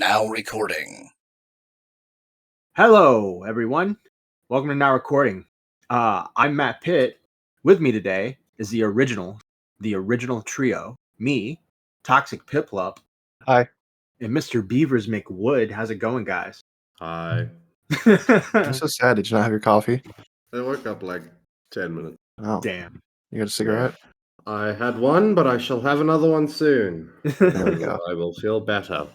Now recording. Hello, everyone. Welcome to Now Recording. I'm Matt Pitt. With me today is the original trio. Me, Toxic Piplup. Hi. And Mr. Beavers McWood. How's it going, guys? Hi. I'm so sad. Did you not have your coffee? I woke up like 10 minutes. Oh, Damn. you got a cigarette? I had one, but I shall have another one soon. There we go. I will feel better.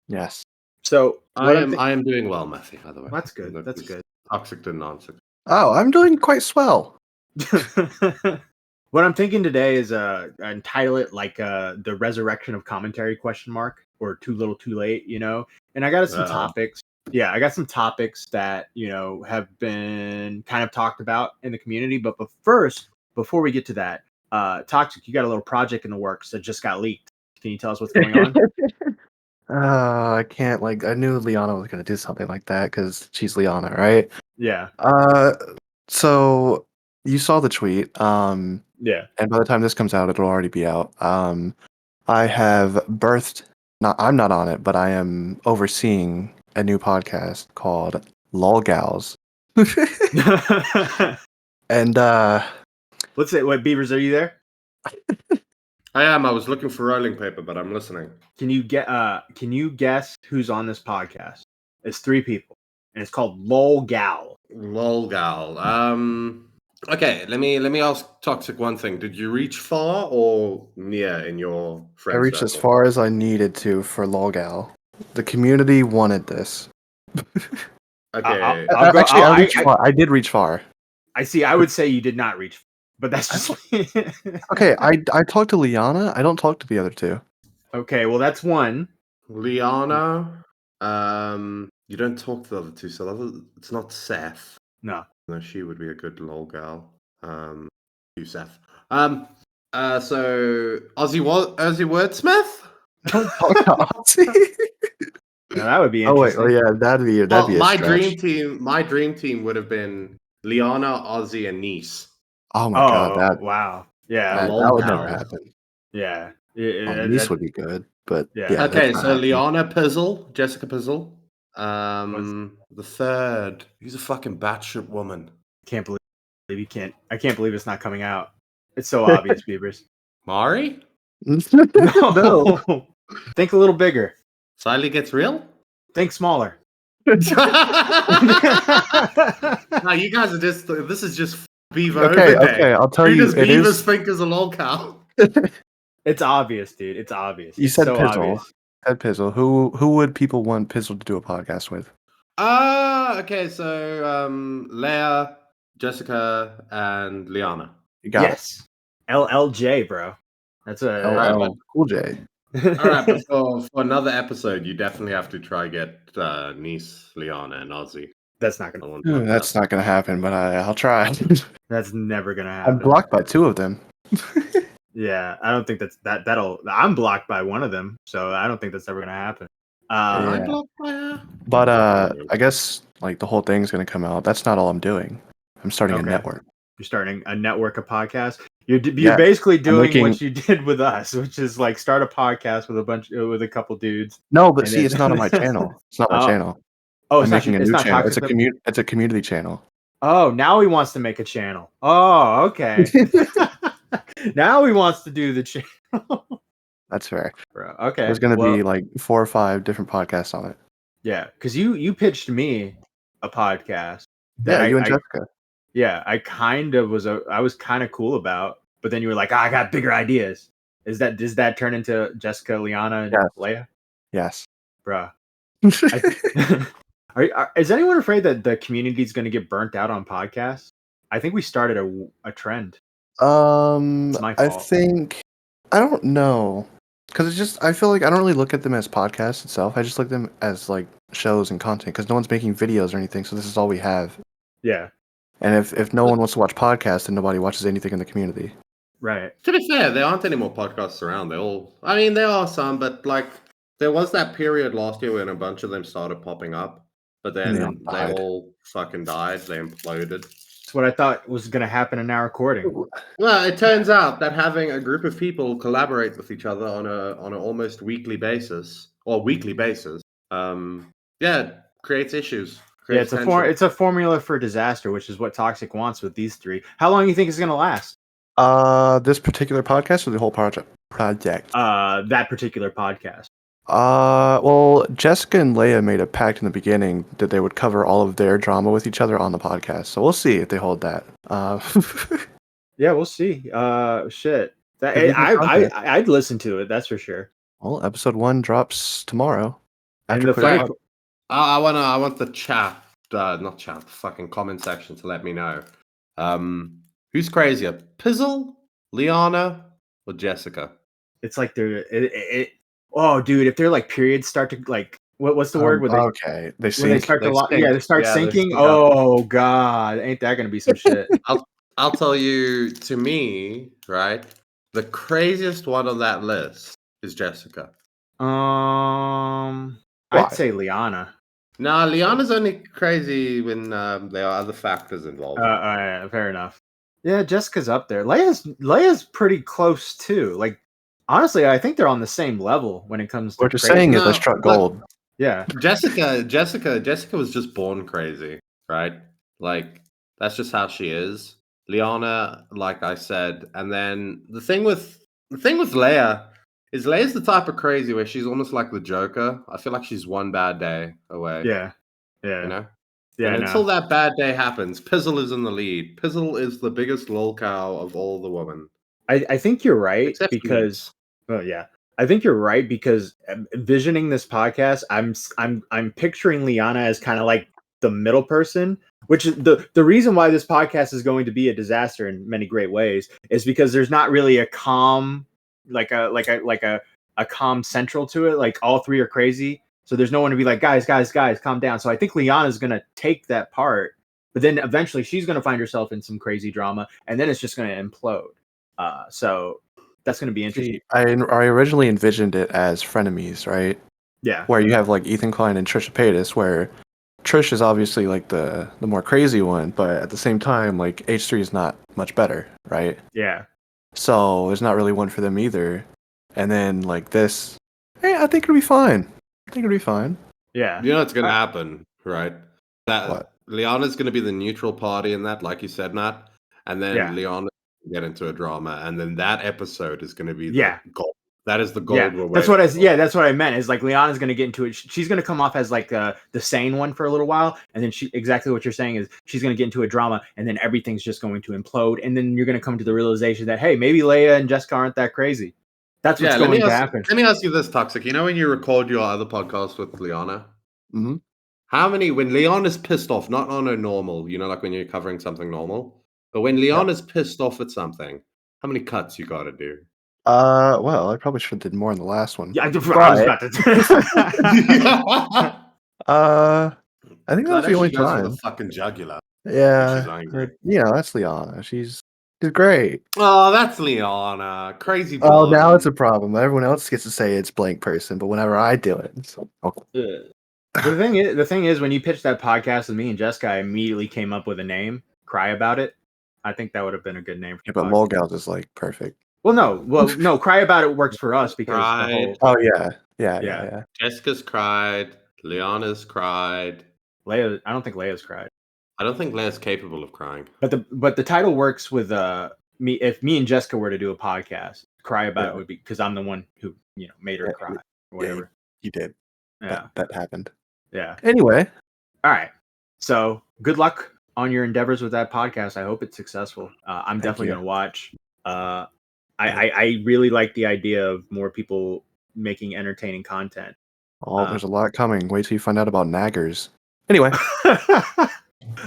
Yes. So I am doing well, Matthew, by the way. That's good. That's good. Toxic to nonsense. Oh, I'm doing quite swell. What I'm thinking today is entitle it like the resurrection of commentary ? Or too little too late, And I got some topics. Yeah, I got some topics that, have been kind of talked about in the community. But first, before we get to that, Toxic, you got a little project in the works that just got leaked. Can you tell us what's going on? I can't, I knew Liana was going to do something like that because she's Liana, right? Yeah. So you saw the tweet. Yeah. And by the time this comes out, it'll already be out. I have birthed, I'm not on it, but I am overseeing a new podcast called Lol Gals. And, let's say, wait, Beavers, are you there? I am. I was looking for rolling paper, but I'm listening. Can you guess who's on this podcast? It's 3 people, and it's called Lol Gal. Lol gal. Okay, let me ask Toxic one thing. Did you reach far or near in your friend I reached circle? as far as I needed to for Lol Gal. The community wanted this. Okay. I did reach far. I see. I would say you did not reach, but that's just Okay. I talked to Liana. I don't talk to the other 2. Okay. Well, that's one. Liana, you don't talk to the other 2, so it's not Seth. No, she would be a good lol gal. You Seth. So Ozzy Wordsmith. Don't talk to Ozzy. no, that would be Oh wait, interesting. yeah, that'd be a my stretch. dream team would have been Liana, Ozzy, and Nice. Oh my god, wow, yeah, that would never happen. Yeah, Nice would be good, but yeah. Okay, so Liana Pizzle, Jessica Pizzle. The third, he's a fucking batshit woman. Can't believe you can't. I can't believe it's not coming out. It's so obvious, Beavers. Mari? No. Think a little bigger. Xylie gets real? Think smaller. No, you guys are just. This is just Beaver. Okay, I'll tell Who you. does Beavers think is a lol cow? It's obvious, dude. It's obvious. You it's said so Pizzle. Obvious. Said Pizzle. Who would people want Pizzle to do a podcast with? Okay, so Leia, Jessica, and Liana. You got it. LLJ, bro. That's Cool J. All right, but for another episode, you definitely have to try get Nice, Liana, and Ozzy. That's not gonna. That's not gonna happen, but I'll try. That's never gonna happen. I'm blocked by 2 of them. Yeah, I don't think that'll. I'm blocked by one of them, so I don't think that's ever gonna happen. I'm blocked by her. But I guess the whole thing's gonna come out. That's not all I'm doing. I'm starting a network. You're starting a network of podcasts. You're basically doing what you did with us, which is start a podcast with a couple dudes. No, but see, it's not on my channel. It's not my channel. Oh, I'm making a new channel. It's a community channel. Oh, now he wants to make a channel. Oh, okay. Now he wants to do the channel. That's fair. Bro, okay. There's going to be 4 or 5 different podcasts on it. Yeah, because you pitched me a podcast. Yeah, you and Jessica. Yeah, I was kind of cool about, but then you were like, I got bigger ideas. Does that turn into Jessica, Liana, and Leia? Yes. Bruh. Is anyone afraid that the community is going to get burnt out on podcasts? I think we started a trend. It's my fault. I don't know, because I feel like I don't really look at them as podcasts itself. I just look at them as shows and content, because no one's making videos or anything, so this is all we have. Yeah. And if no one wants to watch podcasts, then nobody watches anything in the community. Right. To be fair, there aren't any more podcasts around. There are some, but there was that period last year when a bunch of them started popping up, but then they all fucking died. They imploded. That's what I thought was going to happen in our recording. Well, it turns out that having a group of people collaborate with each other on an almost weekly basis, Yeah, it creates issues. Yeah, Creates tension. it's a formula for disaster, which is what Toxic wants with these three. How long do you think it's gonna last? This particular podcast or the whole project? That particular podcast. Well, Jessica and Leia made a pact in the beginning that they would cover all of their drama with each other on the podcast. So we'll see if they hold that. Yeah, we'll see. Shit. That Could be good content. I'd listen to it. That's for sure. Well, episode 1 drops tomorrow. And the After funny, I want the chat, not chat, the fucking comment section to let me know. Who's crazier, Pizzle, Liana, or Jessica? it's like they're oh, dude, if they're like periods start to like what's the word? Okay, they When they sink. start They to sink. they start Yeah, they sinking. sink up. Oh god, ain't that gonna be some shit? I'll tell you, to me, right, the craziest one on that list is Jessica. I'd Why? say Liana. No, Liana's only crazy when there are other factors involved. Yeah, fair enough. Yeah, Jessica's up there. Leia's pretty close too. Like honestly, I think they're on the same level when it comes to What you're crazy. saying is No, I struck look, gold. Yeah. Jessica was just born crazy, right? Like that's just how she is. Liana, like I said, and then the thing with Leia is Leia's the type of crazy where she's almost like the Joker. I feel like she's one bad day away. Yeah. Yeah. You know? Yeah. And until that bad day happens, Pizzle is in the lead. Pizzle is the biggest lol cow of all the women. I think you're right Except because yeah. I think you're right because envisioning this podcast, I'm picturing Liana as kind of like the middle person, which is the reason why this podcast is going to be a disaster in many great ways is because there's not really a calm a calm central to it. Like all three are crazy, so there's no one to be like guys, calm down. So I think Liana's gonna take that part, but then eventually she's gonna find herself in some crazy drama, and then it's just gonna implode. So that's going to be interesting. See, I originally envisioned it as frenemies, right? Yeah. Where you have like Ethan Klein and Trisha Paytas, where Trish is obviously like the more crazy one, but at the same time, like H3 is not much better, right? Yeah. So there's not really one for them either. And then like this, hey, I think it'll be fine. Yeah. You know what's going to happen, right? That What? Liana's going to be the neutral party in that, like you said, Matt. And then Liana get into a drama, and then that episode is going to be the gold. That is the gold. Yeah, that's what I meant. Is like Liana's going to get into it. She's going to come off as like the sane one for a little while, and then exactly what you're saying is she's going to get into a drama, and then everything's just going to implode, and then you're going to come to the realization that hey, maybe Leia and Jessica aren't that crazy. That's what's going to happen. Let me ask you this, Toxic. You know when you record your other podcast with Liana, how many when Liana's pissed off, not on a normal, you know, like when you're covering something normal. But when Liana's pissed off at something, how many cuts you got to do? Well, I probably should have did more in the last one. Yeah, I was about to. I think that's the only goes time. for the fucking jugular. Yeah, She's angry. That's Liana. She's great. Oh, that's Liana. Crazy. Oh, now it's a problem. Everyone else gets to say it's blank person, but whenever I do it, it's okay. The thing is, when you pitched that podcast with me and Jessica, I immediately came up with a name. Cry About It. I think that would have been a good name for but Lolgals is like perfect. Well, no, Cry About It works for us because the whole... yeah. Jessica's cried. Liana's cried. Leia, I don't think Leia's cried. I don't think Leia's capable of crying. But the title works with me. If me and Jessica were to do a podcast, Cry About It would be because I'm the one who made her cry or whatever. You did. Yeah, that happened. Yeah. Anyway, all right. So good luck on your endeavors with that podcast. I hope it's successful. I'm definitely going to watch. I really like the idea of more people making entertaining content. Oh, there's a lot coming. Wait till you find out about naggers. Anyway.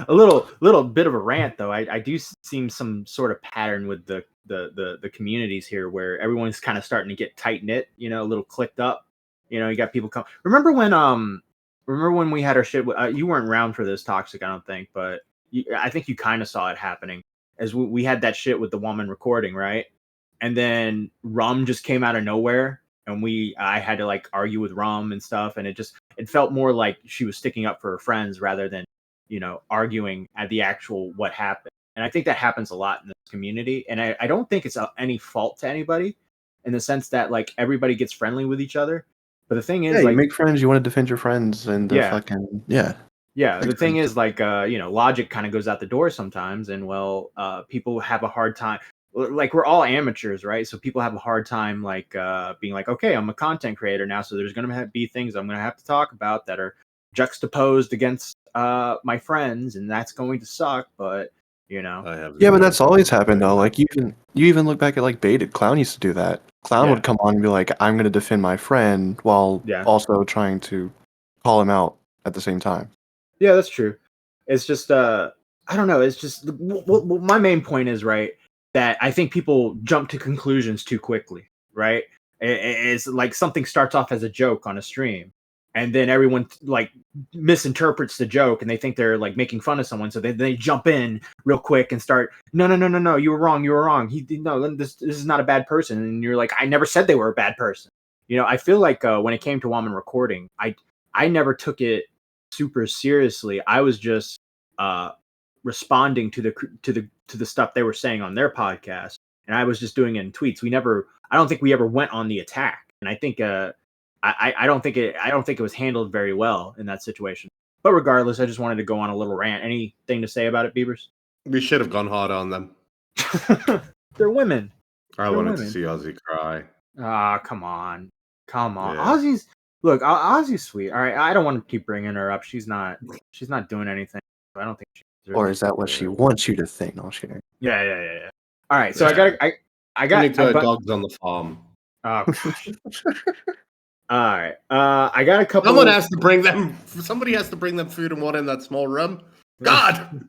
A little bit of a rant though. I do see some sort of pattern with the communities here where everyone's kind of starting to get tight knit, a little clicked up. You got people come. Remember when we had our shit? You weren't around for this, Toxic, I don't think, but I think you kind of saw it happening as we had that shit with the woman recording, right? And then Rum just came out of nowhere, and I had to like argue with Rum and stuff, and it felt more like she was sticking up for her friends rather than arguing at the actual what happened. And I think that happens a lot in this community, and I don't think it's any fault to anybody in the sense that like everybody gets friendly with each other. But the thing Yeah, is, you like, make friends. You want to defend your friends, and the yeah, fucking yeah. yeah. The Makes thing sense. is, like, logic kind of goes out the door sometimes, and people have a hard time. Like, we're all amateurs, right? So people have a hard time, like, being like, okay, I'm a content creator now, so there's gonna be things I'm gonna have to talk about that are juxtaposed against my friends, and that's going to suck. But I have Yeah, but no that's always problem happened doing though. that. Like you even look back at like Baited. Clown used to do that. Clown yeah, would come on and be like, "I'm going to defend my friend," while yeah. also trying to call him out at the same time. Yeah, that's true. It's just I don't know. It's just my main point is, right, that I think people jump to conclusions too quickly, right? It's like something starts off as a joke on a stream, and then everyone like misinterprets the joke, and they think they're like making fun of someone, so they jump in real quick and start, no, you were wrong, this is not a bad person, and you're like, I never said they were a bad person. I feel like when it came to woman recording, I never took it super seriously. I was just responding to the stuff they were saying on their podcast, and I was just doing it in tweets. I don't think we ever went on the attack, and I think I don't think it was handled very well in that situation. But regardless, I just wanted to go on a little rant. Anything to say about it, Beavers? We should have gone hard on them. They're women. I They're wanted to women. see Ozzy cry. Ah, come on. Yeah. Ozzy's sweet. All right, I don't want to keep bringing her up. She's not doing anything. I don't think she deserves Or it. is that what she wants you to think? No, I'm just kidding. Yeah. All right, so Yeah. I We need to got have dogs on the farm. oh gosh. All right. I got a couple. Somebody has to bring them food and water in that small room. God.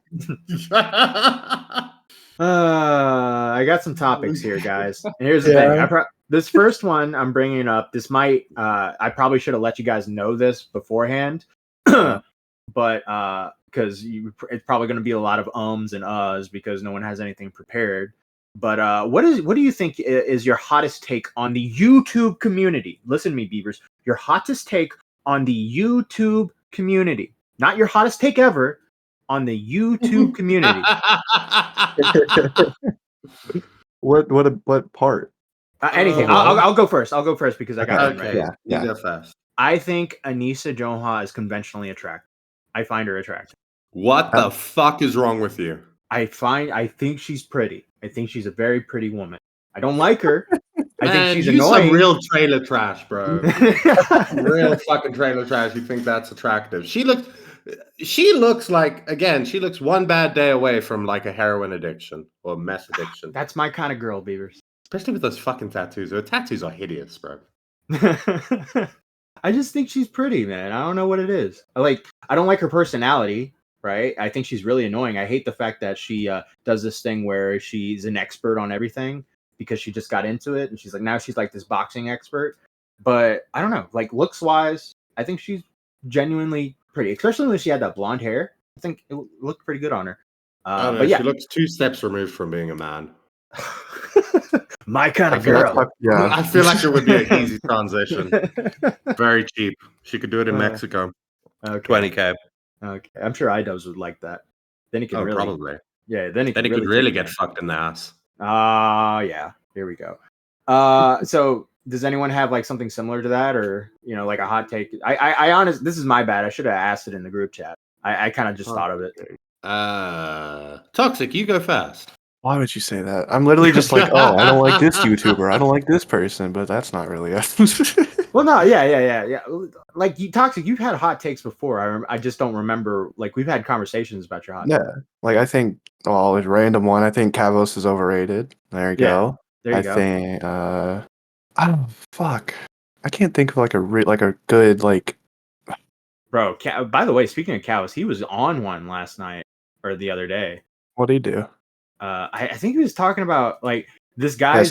I got some topics here, guys. And here's the thing. This first one I'm bringing up. This might. I probably should have let you guys know this beforehand, but because it's probably going to be a lot of ums and uhs because no one has anything prepared. But what do you think is your hottest take on the YouTube community? Listen to me, Beavers. Your hottest take on the YouTube community, not your hottest take ever, on the YouTube community. What part? Anything. I'll go first. I'll go first because I got one right. Okay, Yeah. you go fast. I think Anissa Joha is conventionally attractive. I find her attractive. What the fuck is wrong with you? I think she's pretty. I think she's a very pretty woman. I don't like her. I think she's you annoying. some real trailer trash, bro. Real fucking trailer trash. You think that's attractive? She looks like, again, she looks one bad day away from like a heroin addiction or meth addiction. That's my kind of girl, Beavers. Especially with those fucking tattoos. Her tattoos are hideous, bro. I just think she's pretty, man. I don't know what it is. I don't like her personality, right? I think she's really annoying. I hate the fact that she does this thing where she's an expert on everything because she just got into it, and now she's like this boxing expert. But I don't know, like looks wise, I think she's genuinely pretty, especially when she had that blonde hair. I think it looked pretty good on her. But yeah, she looks 2 steps removed from being a man. my kind of girl. Yeah. I feel like it would be an easy transition. Very cheap. She could do it in Mexico. Okay. 20K. Okay, I'm sure iDubbbz would like that. Then he can really, probably. Yeah, then he could really get fucked in the ass. Yeah. Here we go. So does anyone have like something similar to that, or like a hot take? I honest, this is my bad. I should have asked it in the group chat. I kind of just thought of it. Toxic, you go fast. Why would you say that? I'm literally just like, oh, I don't like this YouTuber. I don't like this person, but that's not really it. Well, no, yeah. Like Toxic, you've had hot takes before. I just don't remember. Like we've had conversations about your hot. Yeah, like I think. Well, a random one. I think Keffals is overrated. There you go. There you go. Think. I don't. Fuck. I can't think of like a good like. Bro, by the way, speaking of Keffals, he was on one last night or the other day. What did he do? I think he was talking about like this guy's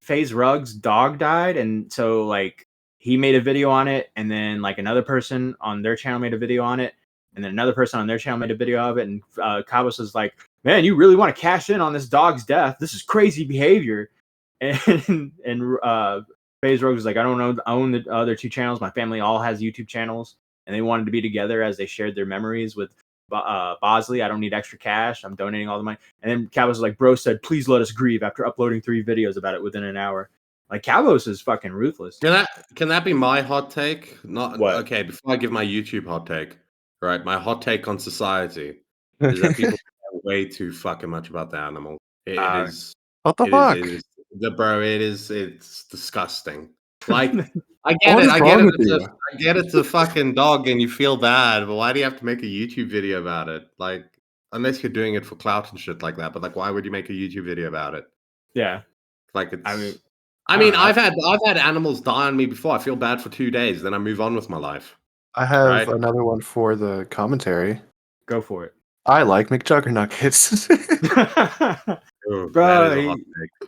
FaZe Rug's dog died, and so like he made a video on it, and then like another person on their channel made a video on it, and then another person on their channel made a video of it, and Keffals was like, "Man, you really want to cash in on this dog's death? This is crazy behavior." And FaZe Rug was like, "I don't own the other 2 channels. My family all has YouTube channels, and they wanted to be together as they shared their memories with Bosley. I don't need extra cash. I'm donating all the money." And then Keffals was like, "Bro said, please let us grieve," after uploading 3 videos about it within an hour. Like Calvos is fucking ruthless. Can that be my hot take? Not What? Okay. Before I give my YouTube hot take, right? My hot take on society is that people care way too fucking much about the animal. It is. What the It fuck? is bro. It's disgusting. Like I get What it. is I get wrong it. with It's you? I get it's a fucking dog, and you feel bad. But why do you have to make a YouTube video about it? Like, unless you're doing it for clout and shit like that. But like, why would you make a YouTube video about it? Yeah. Like, it's. I mean, I I mean, don't know. I've had animals die on me before. I feel bad for 2 days, then I move on with my life. I have Right? another one for the commentary. Go for it. I like McJuggernuggets. Ooh, that is Bro, a hot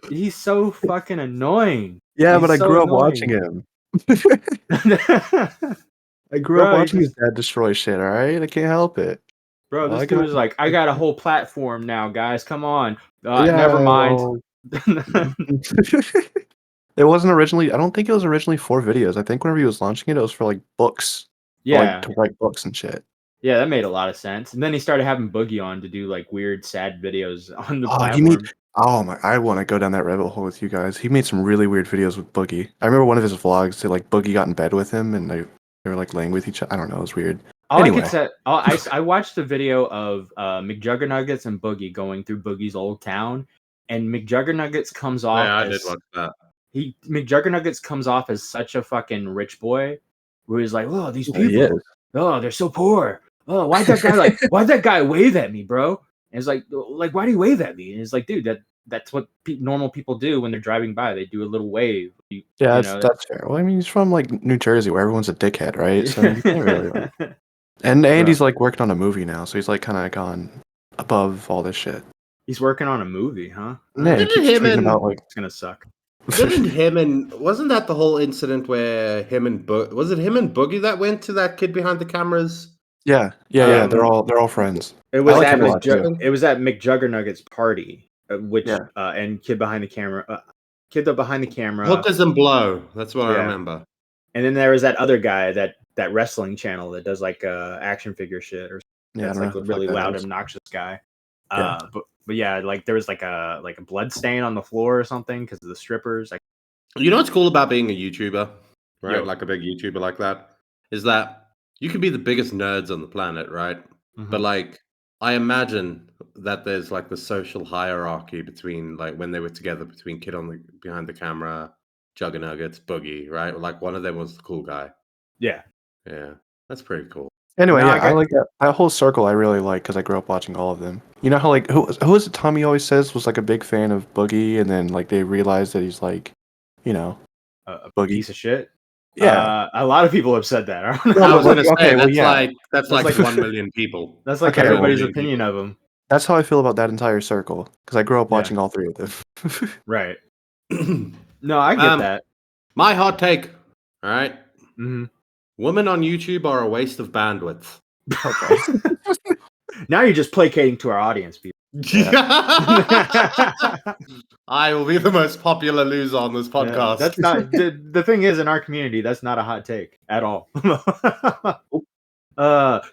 take. he's so fucking annoying. Yeah, He's but I so grew up annoying. watching him. I grew Bro, up he watching his just- dad destroy shit, alright? I can't help it. Bro, Well, this I dude got- is like, I got a whole platform now, guys. Come on. Yeah, Never mind. well, it wasn't originally. I don't think it was originally for videos. I think whenever he was launching it, it was for like books. Yeah. To write books and shit. Yeah, that made a lot of sense. And then he started having Boogie on to do like weird, sad videos on the Oh, platform. I want to go down that rabbit hole with you guys. He made some really weird videos with Boogie. I remember one of his vlogs. That, like Boogie got in bed with him, and they were like laying with each other. I don't know. It was weird. Anyway. I watched a video of McJuggernuggets and Boogie going through Boogie's old town, and McJuggernuggets comes off. Yeah, I did watch that. McJuggernuggets comes off as such a fucking rich boy, where he's like, "Oh, these Yeah, he people, is. oh, they're so poor. Oh, why'd that guy wave at me, bro?" And it's like, why do you wave at me? And it's like, dude, that's what normal people do when they're driving by. They do a little wave. That's fair. Well, I mean, he's from like New Jersey, where everyone's a dickhead, right? So you can't really. And Andy's like working on a movie now, so he's like kind of gone above all this shit. He's working on a movie, huh? Yeah, he keeps tweeting about like It's gonna suck. Wasn't that the whole incident where was it him and Boogie that went to that kid behind the cameras? yeah. They're all friends. It was like at him a lot, too. it was at McJuggernuggets party, which Yeah. and kid behind the camera, Hookers and blow. That's what I Yeah. remember. and then there was that other guy that wrestling channel that does like action figure shit or Yeah, that's I don't like know a who the really fuck that loud is. obnoxious guy. Yeah. But yeah, like there was like a blood stain on the floor or something because of the strippers. Like, You know what's cool about being a YouTuber, right? Yo. Like a big YouTuber like that, is that you can be the biggest nerds on the planet, right? But like, I imagine that there's like the social hierarchy between like when they were together between kid behind the camera, Juggernuggets, Boogie, right? Like one of them was the cool guy. yeah, That's pretty cool. Anyway, No, yeah, I I got- like that whole circle. I really like because I grew up watching all of them. You know how like who is it? Tommy always says was like a big fan of Boogie, and then like they realized that he's like, you know, a Boogie. piece of shit. Yeah. A lot of people have said that. I don't know. No, I was but, gonna say okay, well, that's yeah. that's like like- 1 million people. That's like Okay, well, everybody's maybe opinion of him. That's how I feel about that entire circle because I grew up Yeah. watching all three of them. Right. No, I get that. My hot take. All right. hmm Women on YouTube are a waste of bandwidth. Okay. Now you're just placating to our audience, people. I will be the most popular loser on this podcast. That's not the thing is in our community. That's not a hot take at all.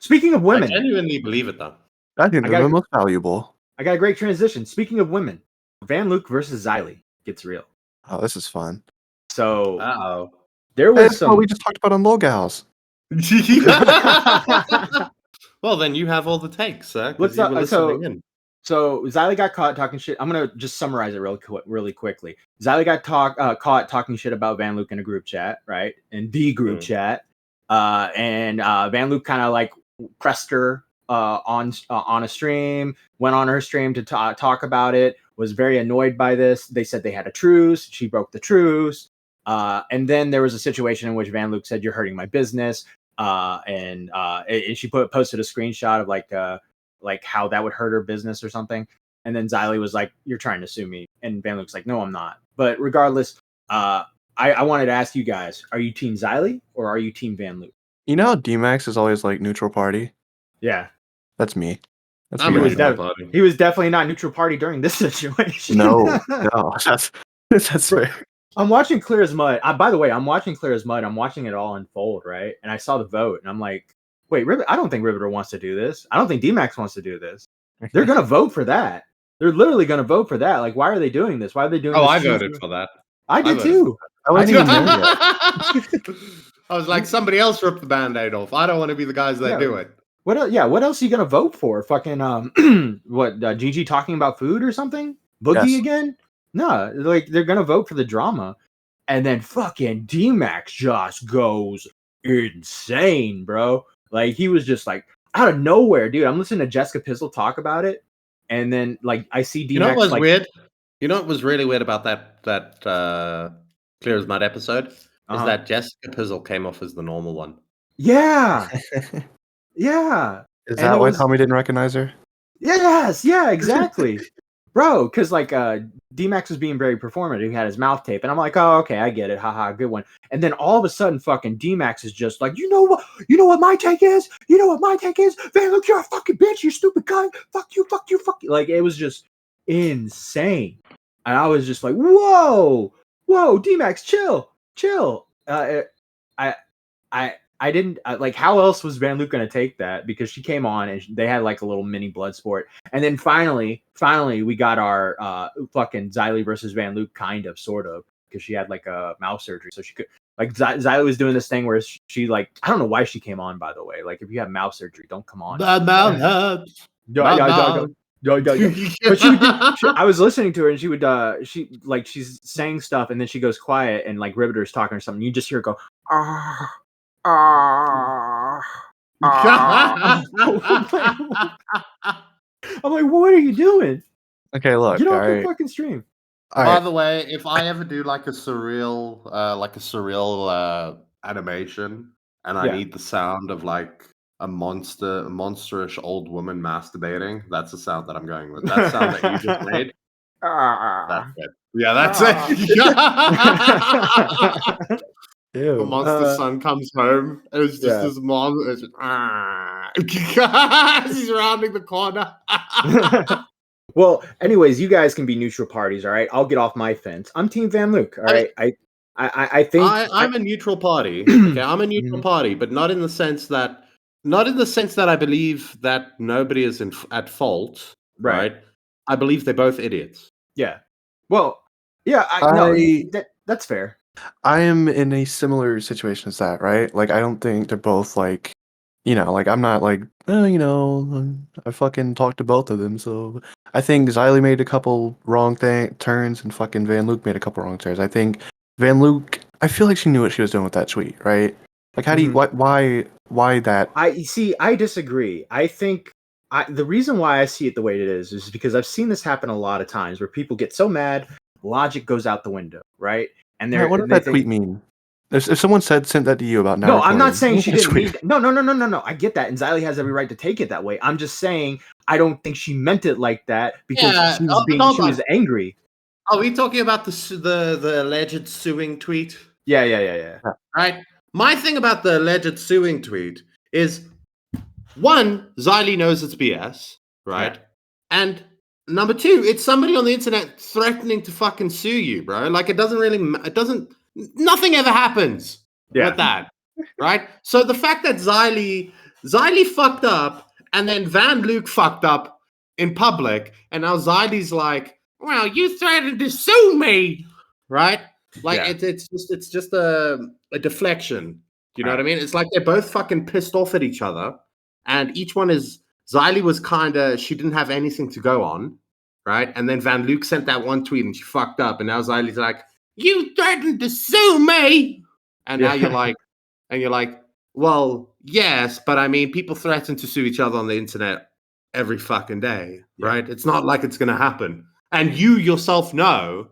Speaking of I women, genuinely believe it though. I think I they're got- the most valuable. I got a great transition. Speaking of women, Van Luke versus Xylie gets real. Oh, this is fun. So Uh there Hey, was that's what some. we just talked about on Loghouse. oh. Well, then you have all the takes, sir. 'cause What's you up? were listening in. So Xylie got caught talking shit. I'm gonna just summarize it really quickly. Xylie got caught talking shit about Van Luke in a group chat, right? In the group chat, and Van Luke kind of like pressed her on a stream. Went on her stream to talk about it. Was very annoyed by this. They said they had a truce. She broke the truce. And then there was a situation in which Van Luke said, "You're hurting my business." And she posted a screenshot of like how that would hurt her business or something. And then Xylie was like, "You're trying to sue me." And Van Luke's like, "No, I'm not." But regardless, I wanted to ask you guys, are you team Xylie or are you team Van Luke? You know how D-Max is always like neutral party? Yeah. That's me. That's I'm me a right neutral now. party. He was definitely not neutral party during this situation. No, that's fair. I'm watching Clear as Mud. By the way, I'm watching Clear as Mud. I'm watching it all unfold, right? And I saw the vote, and I'm like, wait, I don't think Riveter wants to do this. I don't think D-Max wants to do this. They're going to vote for that. They're literally going to vote for that. Like, why are they doing this? Why are they doing Oh, this? I voted for that. I did too. I wasn't even there yet. I was like, somebody else ripped the Band-Aid off. I don't want to be the guys that do it. What else are you gonna vote for? Fucking what? Gigi talking about food or something? Boogie again? No, like they're gonna vote for the drama, and then fucking D-Max just goes insane, bro. Like he was just like out of nowhere, dude. I'm listening to Jessica Pizzle talk about it, and then like I see D-Max. You know what was like, weird? You know what was really weird about that Clear as Mud episode is that Jessica Pizzle came off as the normal one. Yeah, yeah. Is that why Tommy didn't recognize her? Yes, yeah, exactly. Bro, because like D-Max was being very performative. He had his mouth tape, and I'm like, oh, okay, I get it. Haha, good one. And then all of a sudden, fucking D-Max is just like, you know what my take is? You know what my take is? Man, look, you're a fucking bitch, you stupid cunt. Fuck you, fuck you, fuck you. Like, it was just insane. And I was just like, whoa, D-Max, chill. I didn't like how else was Van Luke going to take that, because she came on and they had like a little mini blood sport, and then finally we got our fucking Xylie versus Van Luke, kind of, sort of, because she had like a mouth surgery, so she could like Xylie was doing this thing where she like, I don't know why she came on, by the way. Like if you have mouth surgery, don't come on. But she would I was listening to her, and she would she's saying stuff, and then she goes quiet, and like Riveter's talking or something. You just hear her go, I'm like, what are you doing? Okay, look. Get off the fucking stream. By the way, if I ever do like a surreal animation, and I need the sound of like a monsterish old woman masturbating, that's the sound that I'm going with. That sound that you just made. That's it. Yeah, that's it. Ew. Once the son comes home, it was just his mom. It's he's rounding the corner. Well, anyways, you guys can be neutral parties, all right? I'll get off my fence. I'm Team Van Luke, all right? I think I'm a neutral party. Okay, I'm a neutral party, but not in the sense that I believe that nobody is at fault, right? I believe they're both idiots. Yeah. Well, yeah, that's fair. I am in a similar situation as that, right? Like, I don't think they're both like, like I'm not like, I fucking talked to both of them. So I think Xylie made a couple wrong turns, and fucking Van Luke made a couple wrong turns. I think Van Luke, I feel like she knew what she was doing with that tweet, right? Like, how do you, why that? I disagree. I think the reason why I see it the way it is because I've seen this happen a lot of times where people get so mad, logic goes out the window, right? And what does that tweet mean? If someone sent that to you about now, no, I'm not saying she didn't mean. No. I get that, and Xylie has every right to take it that way. I'm just saying I don't think she meant it like that, because she was angry. Are we talking about the alleged Suing tweet? Yeah. Right. My thing about the alleged Suing tweet is, one, Xylie knows it's BS, right? Yeah. And number two, it's somebody on the internet threatening to fucking sue you, bro. Like, nothing ever happens with that, right? So the fact that Xylie fucked up, and then Van Luke fucked up in public, and now Xylie's like, well, you threatened to sue me, right? Like, it's just a deflection. You know what I mean? It's like they're both fucking pissed off at each other, and each one is, Xylie was she didn't have anything to go on, right? And then Van Luke sent that one tweet and she fucked up, and now Xylie's like, you threatened to sue me. And now you're like, well, yes, but I mean, people threaten to sue each other on the internet every fucking day, right? It's not like it's going to happen. And you yourself know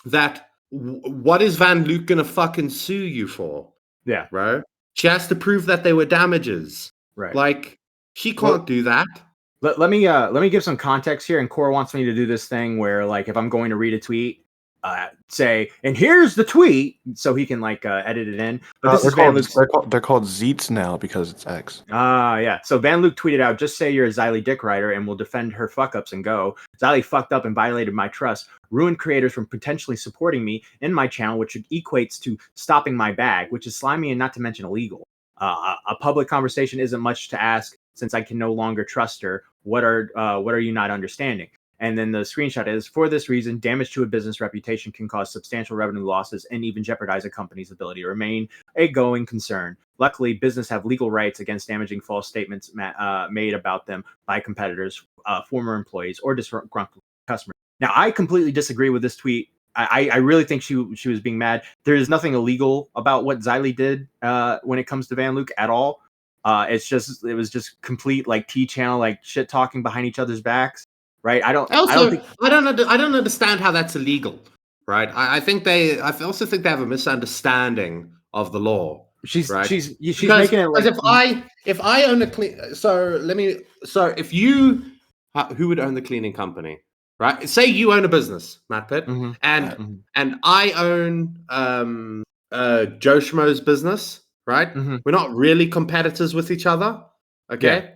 that what is Van Luke going to fucking sue you for? Yeah. Right? She has to prove that there were damages. Right. Like, she can't do that. Let me give some context here. And Core wants me to do this thing where, like, if I'm going to read a tweet, say, and here's the tweet, so he can like edit it in. But this is Van Luke's. They're called Zeets now because it's X. Yeah. So Van Luke tweeted out, just say you're a Xylie dick writer and we'll defend her fuck ups and go. Xylie fucked up and violated my trust, ruined creators from potentially supporting me in my channel, which equates to stopping my bag, which is slimy and not to mention illegal. A public conversation isn't much to ask since I can no longer trust her. What are you not understanding? And then the screenshot is, for this reason, damage to a business reputation can cause substantial revenue losses and even jeopardize a company's ability to remain a going concern. Luckily, business have legal rights against damaging false statements made about them by competitors, former employees, or disgruntled customers. Now, I completely disagree with this tweet. I really think she was being mad. There is nothing illegal about what Xylie did when it comes to Van Luke at all. It was just complete like T-channel, like shit talking behind each other's backs. Right. I don't understand how that's illegal. Right. I also think they have a misunderstanding of the law. She's right? she's making it like, if I own a if you who would own the cleaning company, right? Say you own a business, Matt Pitt, and I own Joe Schmo's business, right? We're not really competitors with each other, okay? Yeah.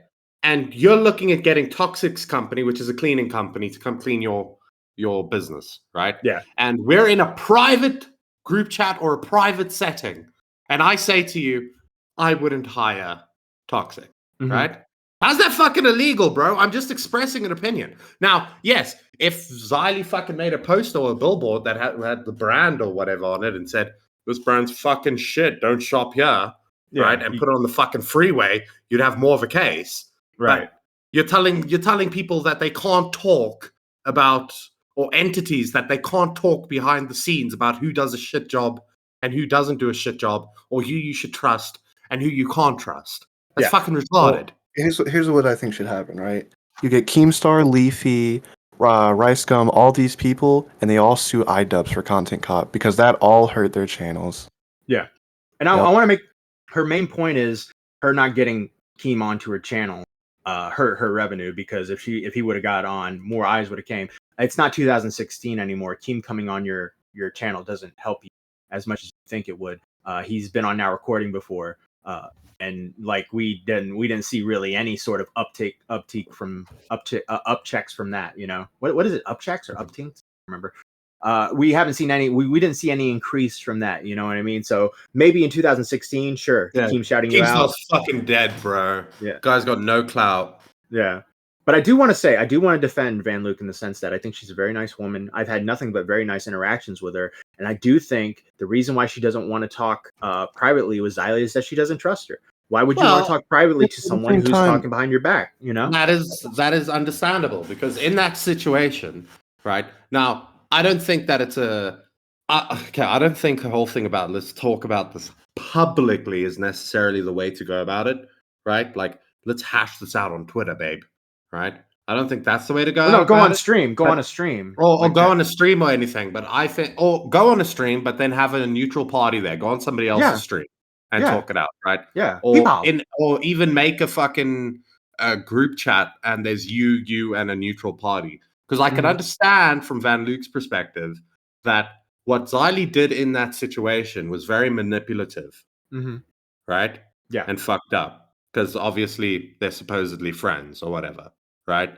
And you're looking at getting Toxic's company, which is a cleaning company, to come clean your business, right? Yeah. And we're in a private group chat or a private setting, and I say to you, I wouldn't hire Toxic, right? How's that fucking illegal, bro? I'm just expressing an opinion. Now, yes, if Xylie fucking made a poster or a billboard that had the brand or whatever on it and said, this brand's fucking shit, don't shop here, right? And put it on the fucking freeway, you'd have more of a case. Right. But you're telling people that they can't talk about, or entities that they can't talk behind the scenes about who does a shit job and who doesn't do a shit job, or who you should trust and who you can't trust. That's fucking retarded. Here's what I think should happen, right? You get Keemstar, Leafy, Rice Gum, all these people, and they all sue iDubbbz for content cop because that all hurt their channels. Yeah. And I want to make her main point is her not getting Keem onto her channel hurt her revenue, because if he would have got on, more eyes would have came. It's not 2016 anymore. Keem coming on your channel doesn't help you as much as you think it would. He's been on Now Recording before. And like we didn't see really any sort of upchecks from that, you know. What is it, upchecks or uptinks? Remember, we haven't seen any. We didn't see any increase from that. You know what I mean? So maybe in 2016, sure, Keem shouting you out. Keem's fucking dead, bro. Yeah, guy's got no clout. Yeah. But I do want to defend Van Luke in the sense that I think she's a very nice woman. I've had nothing but very nice interactions with her. And I do think the reason why she doesn't want to talk privately with Xylie is that she doesn't trust her. Why would you want to talk privately to someone who's talking behind your back? You know, that is understandable, because in that situation, right now, I don't think that it's I don't think the whole thing about let's talk about this publicly is necessarily the way to go about it, right? Like, let's hash this out on Twitter, babe. Right? I don't think that's the way to go. No, go on stream. Go on a stream. Or go on a stream or anything. But I think, or go on a stream, but then have a neutral party there. Go on somebody else's stream and talk it out, right? Yeah. Or even make a fucking group chat and there's you and a neutral party. Because I can understand from Van Luke's perspective that what Xylie did in that situation was very manipulative, right? Yeah. And fucked up. Because obviously they're supposedly friends or whatever. Right.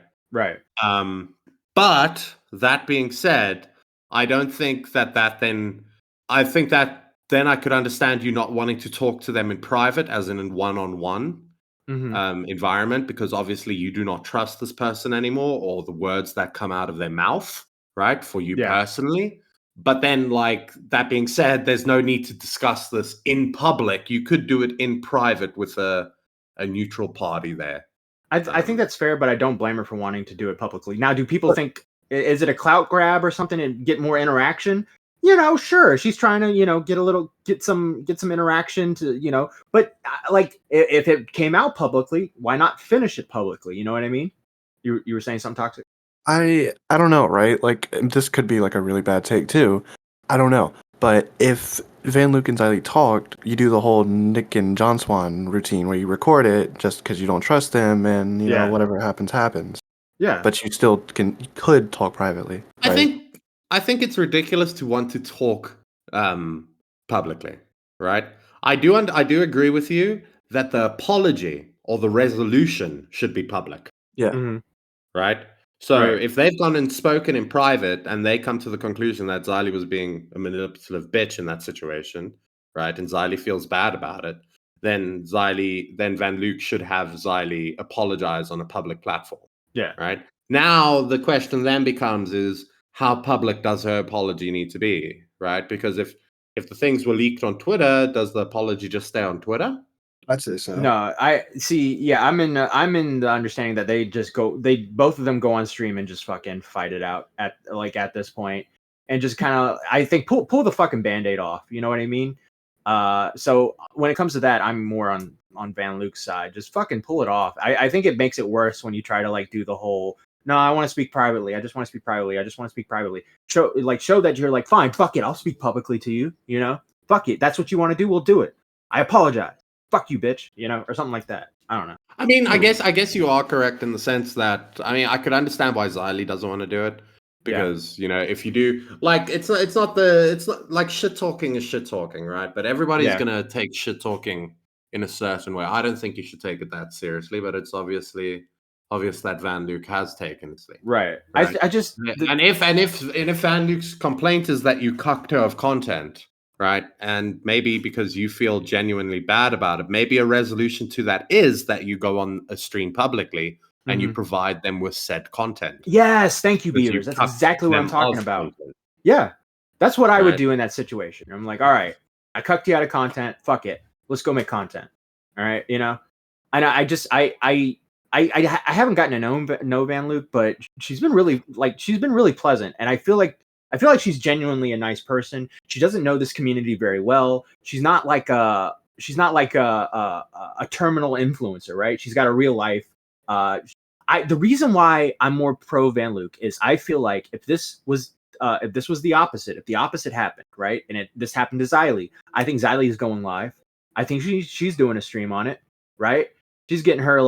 But that being said, I don't think that then. I think that then I could understand you not wanting to talk to them in private, as in one-on-one environment, because obviously you do not trust this person anymore, or the words that come out of their mouth, right? For you personally. But then, like, that being said, there's no need to discuss this in public. You could do it in private with a neutral party there. I think that's fair, but I don't blame her for wanting to do it publicly. Now, do people think, is it a clout grab or something and get more interaction? You know, sure, she's trying to, get some interaction to, but like if it came out publicly, why not finish it publicly? You know what I mean? You were saying something toxic. I don't know, right? Like, this could be like a really bad take too. I don't know. But if Van Luke and Xylie talked, you do the whole Nick and John Swan routine where you record it just because you don't trust them, and you know, whatever happens. Yeah. But you still could talk privately. Right? I think it's ridiculous to want to talk publicly, right? I do agree with you that the apology or the resolution should be public. Yeah. Right? So if they've gone and spoken in private and they come to the conclusion that Xylie was being a manipulative bitch in that situation, right, and Xylie feels bad about it, then Van Luke should have Xylie apologize on a public platform. Yeah. Right? now the question then becomes is how public does her apology need to be, right? Because if the things were leaked on Twitter, does the apology just stay on Twitter? I'd say so. No, I see. Yeah, I'm in the understanding that they both of them go on stream and just fucking fight it out at this point, and just kind of, I think, pull the fucking Band-Aid off. You know what I mean? So when it comes to that, I'm more on Van Luke's side. Just fucking pull it off. I think it makes it worse when you try to like do the whole, no, I want to speak privately. I just want to speak privately. I just want to speak privately. Show that you're like, fine, fuck it, I'll speak publicly to you. You know, fuck it. That's what you want to do. We'll do it. I apologize. Fuck you, bitch. You know, or something like that. I don't know. I mean, I guess you are correct in the sense that, I mean, I could understand why Xylie doesn't want to do it. Because, you know, if you do, like, it's not like shit talking is shit talking, right? But everybody's gonna take shit talking in a certain way. I don't think you should take it that seriously, but it's obvious that Van Luke has taken it. Right. I just and if Van Luke's complaint is that you cucked her of content, right? And maybe because you feel genuinely bad about it, maybe a resolution to that is that you go on a stream publicly and you provide them with said content. Yes, thank you, Beavers. That's exactly what I'm talking about. Yeah, that's what I would do in that situation. I'm like, all right, I cucked you out of content. Fuck it, let's go make content. All right, you know. And I haven't gotten to know Van Luke, but she's been really pleasant, and I feel like she's genuinely a nice person. She doesn't know this community very well. She's not like a terminal influencer, right? She's got a real life. The reason why I'm more pro Van Luke is I feel like if this was the opposite, if the opposite happened, right, and this happened to Xylie, I think Xylie is going live. I think she's doing a stream on it, right? She's getting her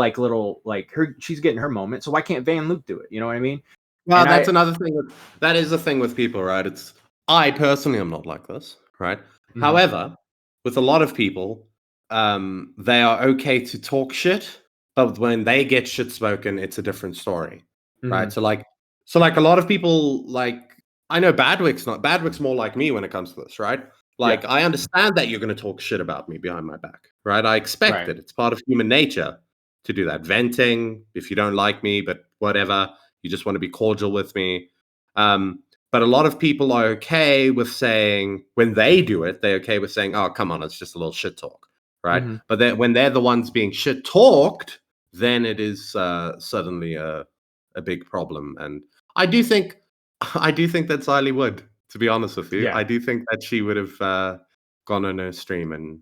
she's getting her moment. So why can't Van Luke do it? You know what I mean? Well, and that's another thing. That is the thing with people, right? I personally am not like this, right? Mm-hmm. However, with a lot of people, they are okay to talk shit. But when they get shit spoken, it's a different story, right? So like a lot of people, like, I know Badwick's more like me when it comes to this, right? Like, I understand that you're going to talk shit about me behind my back, right? I expect it. It's part of human nature to do that. Venting, if you don't like me, but whatever, you just want to be cordial with me. But a lot of people are okay with saying, when they do it, they're okay with saying, oh, come on, it's just a little shit talk, right? But then when they're the ones being shit talked, then it is suddenly a big problem. And I do think that Xylie would, to be honest with you. I do think that she would have gone on her stream and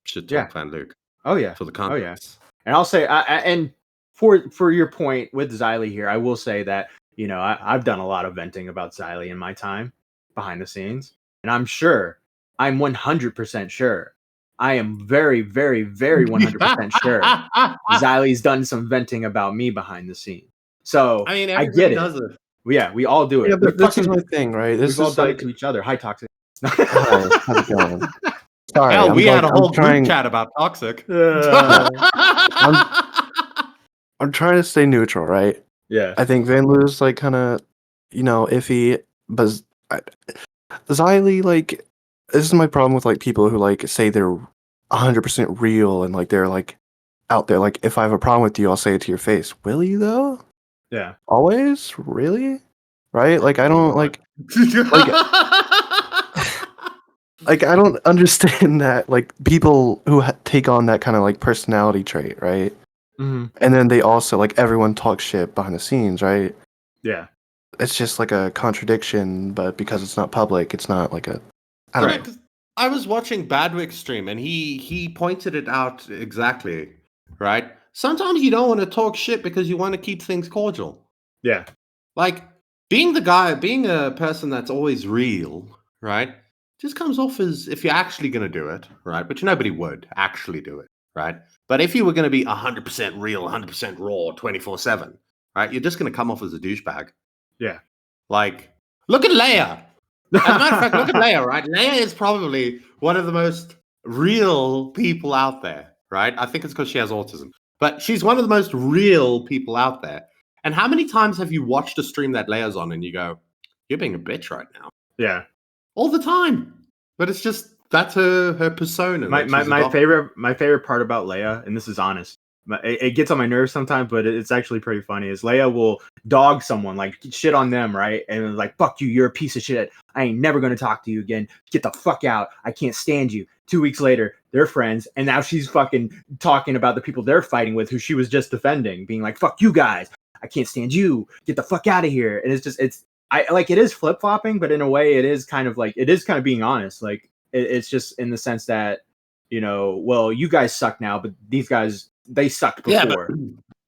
should talk Van Luke. Oh yeah, for the context. Oh yeah, and I'll say, and for your point with Xylie here, I will say that, you know, I've done a lot of venting about Xylie in my time behind the scenes, and I'm 100% sure. I am very, very, very 100% sure Xylie's done some venting about me behind the scenes. So I mean, I get it. Does it. Yeah, we all do it. Yeah, but this is my thing, right? We've all done it to each other. Hi, Toxic. How's it going? Sorry, hell, we had a whole group chat about Toxic. I'm trying to stay neutral, right? Yeah. I think Van Luke's like kind of, you know, iffy, but Xylie, like, this is my problem with like people who like say they're 100% real and like they're like out there. Like, if I have a problem with you, I'll say it to your face. Will you though? Yeah. Always? Really? Right? Like, I don't like I don't understand that, like, people who take on that kind of like personality trait, right? And then they also, like, everyone talks shit behind the scenes, right? Yeah. It's just like a contradiction, but because it's not public, it's not like a. I don't know. I was watching Badwick's stream and he pointed it out exactly, right? Sometimes you don't want to talk shit because you want to keep things cordial. Yeah. Like, being a person that's always real, right? Just comes off as if you're actually going to do it, right? Which nobody would actually do it, right? But if you were going to be 100% real, 100% raw, 24/7, right? You're just going to come off as a douchebag. Yeah. Like, look at Leia. As a matter of fact, look at Leia, right? Leia is probably one of the most real people out there, right? I think it's because she has autism. But she's one of the most real people out there. And how many times have you watched a stream that Leia's on and you go, you're being a bitch right now? Yeah. All the time. But it's just, that's her persona. My favorite part about Leia, and this is honest, it gets on my nerves sometimes, but it's actually pretty funny. Is Leia will dog someone, like shit on them, right? And like, fuck you, you're a piece of shit. I ain't never gonna talk to you again. Get the fuck out. I can't stand you. 2 weeks later, they're friends, and now she's fucking talking about the people they're fighting with, who she was just defending, being like, fuck you guys. I can't stand you. Get the fuck out of here. And it is flip flopping, but in a way, it is kind of being honest. Like it's just in the sense that, well, you guys suck now, but these guys, they sucked before.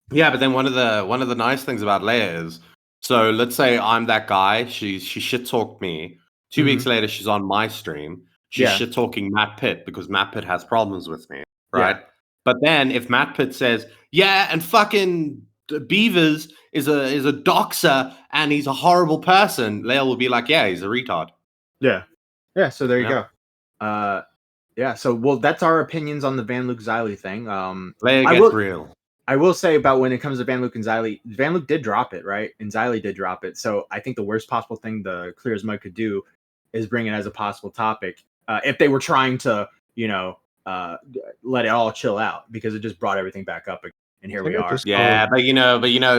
But then one of the nice things about Leia is, so let's say I'm that guy. She shit talked me. 2 weeks later, she's on my stream. She's shit talking Matt Pitt because Matt Pitt has problems with me, right? Yeah. But then if Matt Pitt says, yeah, and fucking Beavers is a doxer and he's a horrible person, Leia will be like, yeah, he's a retard. Yeah. So there you go. So that's our opinions on the Van Luke Xylie thing. Leia gets real. I will say about when it comes to Van Luke and Xylie, Van Luke did drop it, right? And Xylie did drop it. So I think the worst possible thing the Clear as Mud could do is bring it as a possible topic. If they were trying to, let it all chill out, because it just brought everything back up, and here we are. Yeah, but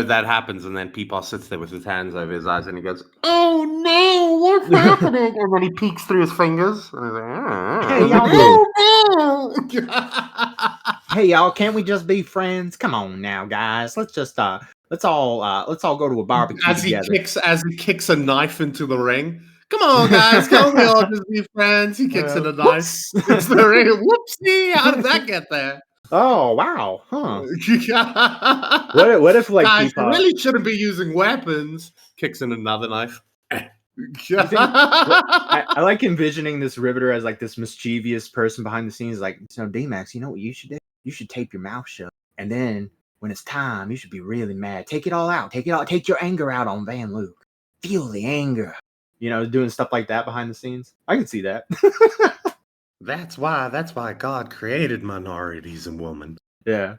that happens, and then Peepaw sits there with his hands over his eyes, and he goes, "Oh no, what's happening?" And then he peeks through his fingers, and he's like, "Hey y'all, hey y'all, can't we just be friends? Come on now, guys. Let's just let's all go to a barbecue together." As he kicks a knife into the ring. Come on, guys, can't we all just be friends? He kicks in a knife. It's the ring. Whoopsie! How did that get there? Oh wow! Huh? what if like guys, you really shouldn't be using weapons? Kicks in another knife. I like envisioning this Riveter as like this mischievous person behind the scenes, like, so D-Max, you know what you should do? You should tape your mouth shut, and then when it's time, you should be really mad. Take it all out. Take your anger out on Van Luke. Feel the anger. Doing stuff like that behind the scenes. I can see that. That's why God created minorities and women. Yeah.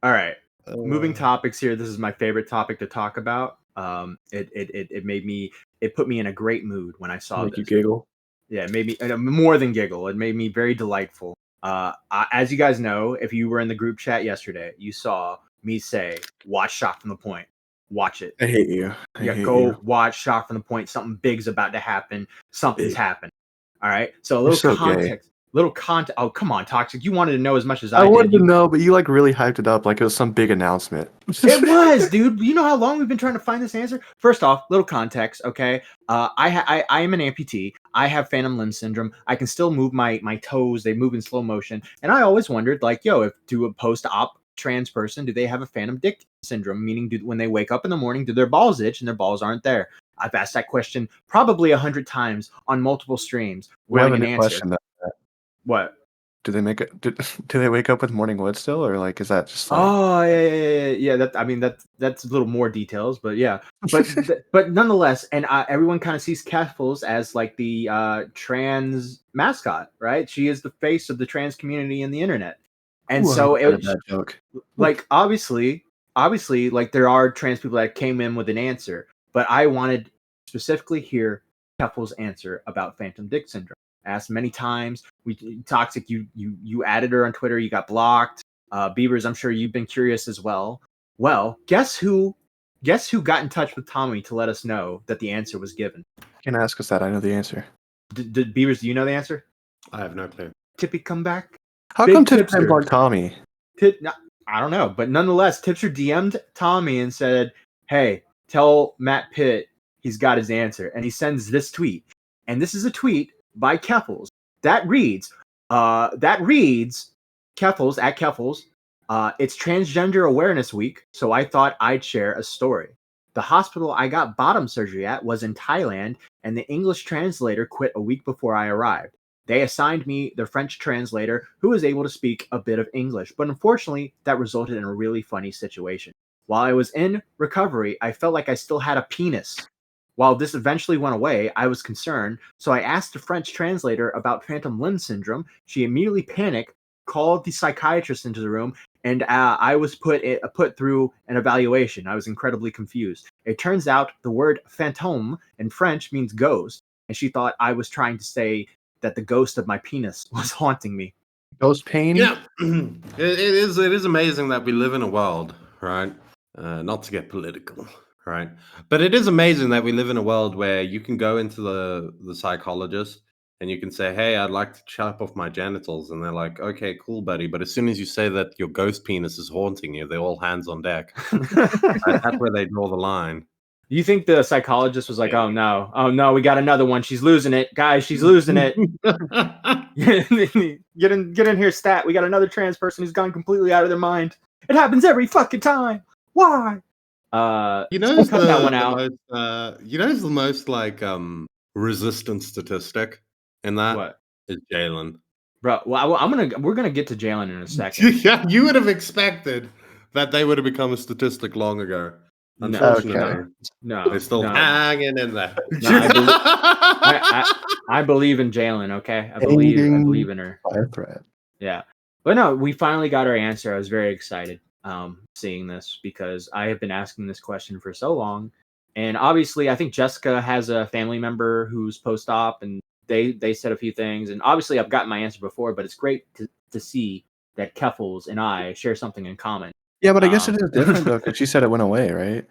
All right. Moving topics here. This is my favorite topic to talk about. It put me in a great mood when I saw this. You giggle. Yeah, it made me more than giggle. It made me very delightful. As you guys know, if you were in the group chat yesterday, you saw me say, "Watch Shot from the Point." Watch it. I hate you. Watch Shot from the Point. Something big's about to happen. Something's happened. All right. So a little context. Oh, come on, Toxic. You wanted to know as much as I did. I wanted to know, but you like really hyped it up like it was some big announcement. It was, dude. You know how long we've been trying to find this answer? First off, little context, okay? I am an amputee. I have phantom limb syndrome. I can still move my toes. They move in slow motion. And I always wondered, like, if to a post-op trans person, do they have a phantom dick syndrome? Meaning, when they wake up in the morning, do their balls itch and their balls aren't there? I've asked that question probably 100 times on multiple streams. We have a new question. What? Do they make it? Do they wake up with morning wood still, or like is that just? Like... Oh yeah. That's a little more details, but yeah. But nonetheless, and everyone kind of sees Keffals as like the trans mascot, right? She is the face of the trans community in the internet, and so it was like obviously, like there are trans people that came in with an answer, but I wanted specifically hear Keffals' answer about phantom dick syndrome. Asked many times. Toxic, you added her on Twitter. You got blocked. Beavers, I'm sure you've been curious as well. Well, guess who got in touch with Tommy to let us know that the answer was given? You can ask us that. I know the answer. Beavers, do you know the answer? I have no clue. Tippy come back? How come Tipster blocked Tommy? I don't know, but nonetheless, Tipster DM'd Tommy and said, "Hey, tell Matt Pitt he's got his answer," and he sends this tweet, and this is a tweet by Keffals that reads Keffals at Keffals, it's Transgender Awareness Week, so I thought I'd share a story. The hospital I got bottom surgery at was in Thailand, and the English translator quit a week before I arrived. They assigned me the French translator who was able to speak a bit of English, but unfortunately that resulted in a really funny situation. While I was in recovery, I felt like I still had a penis. While this eventually went away, I was concerned, so I asked the French translator about phantom limb syndrome. She immediately panicked, called the psychiatrist into the room, and I was put through an evaluation. I was incredibly confused. It turns out the word fantôme in French means ghost, and she thought I was trying to say that the ghost of my penis was haunting me. Ghost pain. Yeah, it is amazing that we live in a world, right? Not to get political, right? But it is amazing that we live in a world where you can go into the psychologist and you can say, "Hey, I'd like to chop off my genitals," and they're like, "Okay, cool, buddy." But as soon as you say that your ghost penis is haunting you, they're all hands on deck. That's where they draw the line. You think the psychologist was like, oh no, we got another one. She's losing it. Guys, she's losing it. Get in here, stat. We got another trans person who's gone completely out of their mind. It happens every fucking time. Why? You know, cut that one out. You know, the most like resistant statistic in that What? is Jalen. Bro, well, we're gonna get to Jalen in a second. Yeah, you would have expected that they would have become a statistic long ago. Unfortunately, no, they're still hanging in there. No, I believe in Jalen. Okay, I believe in her. By a threat. Yeah, but no, we finally got our answer. I was very excited seeing this because I have been asking this question for so long, and obviously, I think Jessica has a family member who's post-op, and they said a few things, and obviously, I've gotten my answer before, but it's great to see that Keffals and I share something in common. Yeah, but I guess it is different though, because she said it went away, right?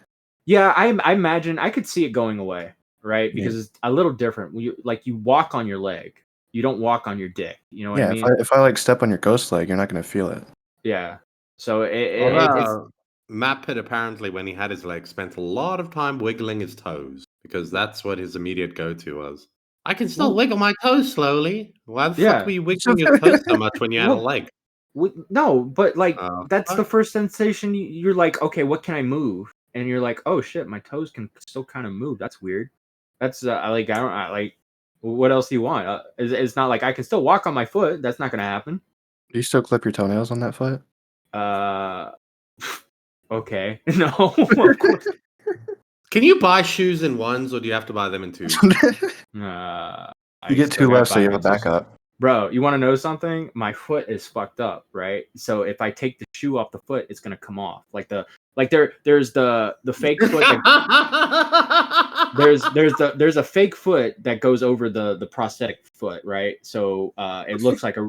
Yeah, I imagine I could see it going away, right? Because it's a little different. You walk on your leg, you don't walk on your dick. You know what I mean? If I like step on your ghost leg, you're not gonna feel it. Yeah. So Matt Pitt apparently, when he had his leg, spent a lot of time wiggling his toes because that's what his immediate go-to was. I can still wiggle my toes slowly. Why the fuck were you wiggling your toes so much when you had a leg? No, but like that's the first sensation. You're like, okay, what can I move? And you're like, oh shit, my toes can still kind of move. That's weird. That's what else do you want? It's not like I can still walk on my foot. That's not gonna happen. Do you still clip your toenails on that foot? Okay, no, of course. Can you buy shoes in ones, or do you have to buy them in twos? You get two left, so you have a backup. Bro, you want to know something? My foot is fucked up, right? So if I take the shoe off the foot, it's gonna come off. There's the fake foot. There's a fake foot that goes over the prosthetic foot, right? So it looks like a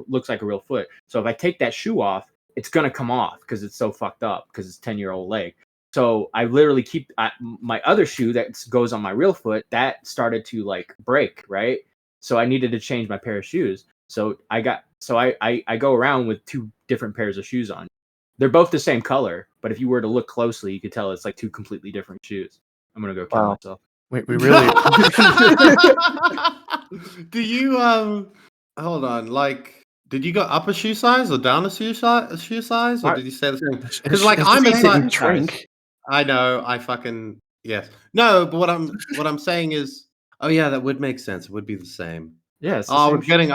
real foot. So if I take that shoe off, it's gonna come off because it's so fucked up because it's 10-year-old leg. So I literally keep my other shoe that goes on my real foot that started to like break, right? So I needed to change my pair of shoes. So I go around with two different pairs of shoes on. They're both the same color, but if you were to look closely, you could tell it's like two completely different shoes. I'm gonna go kill myself. Wait, we really? Do you hold on? Like, did you go up a shoe size or down a shoe size, or did you say the same? Because like I'm a size shrink. I know. I fucking yes. No, but what I'm saying is, oh yeah, that would make sense. It would be the same. Yeah. I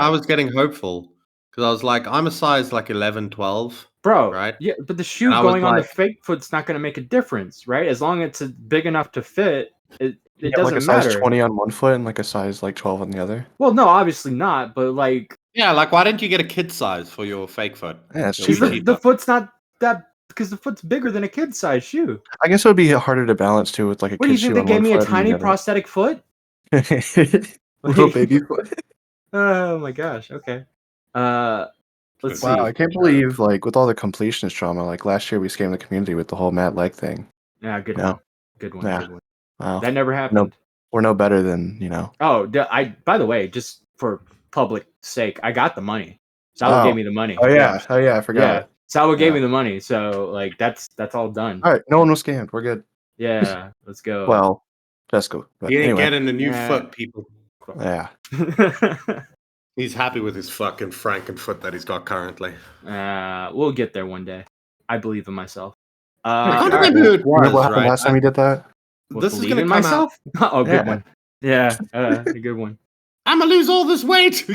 was getting hopeful because I was like, I'm a size like 11, 12. Bro, right? Yeah, but the shoe going on the fake foot's not going to make a difference, right? As long as it's big enough to fit, it doesn't like a size matter. 20 on one foot and like a size like 12 on the other. Well, no, obviously not, but like yeah, like why didn't you get a kid size for your fake foot? Yeah, it's the foot's not that because the foot's bigger than a kid size shoe. I guess it would be harder to balance too with like a kid shoe. What do you think? They gave me a tiny prosthetic foot? Little baby foot. Oh my gosh. Okay. Let's see. Wow, I can't believe like with all the completionist drama, like last year we scammed the community with the whole Matt leg thing. Yeah, good one. Good one. Yeah. Good one. Wow. That never happened. We're no better than, Oh, by the way, just for public sake, I got the money. Salwa gave me the money. Oh yeah, I forgot. Yeah, Salwa gave me the money, so like that's all done. All right, no one was scammed. We're good. Yeah, let's go. Well, let's go. But he ain't getting a new foot, people. Yeah. He's happy with his fucking Frankenfoot that he's got currently. We'll get there one day. I believe in myself. I can't remember who it was. Remember what happened last time we did that? This is gonna come myself. Oh, good one. Yeah, a good one. I'm gonna lose all this weight. I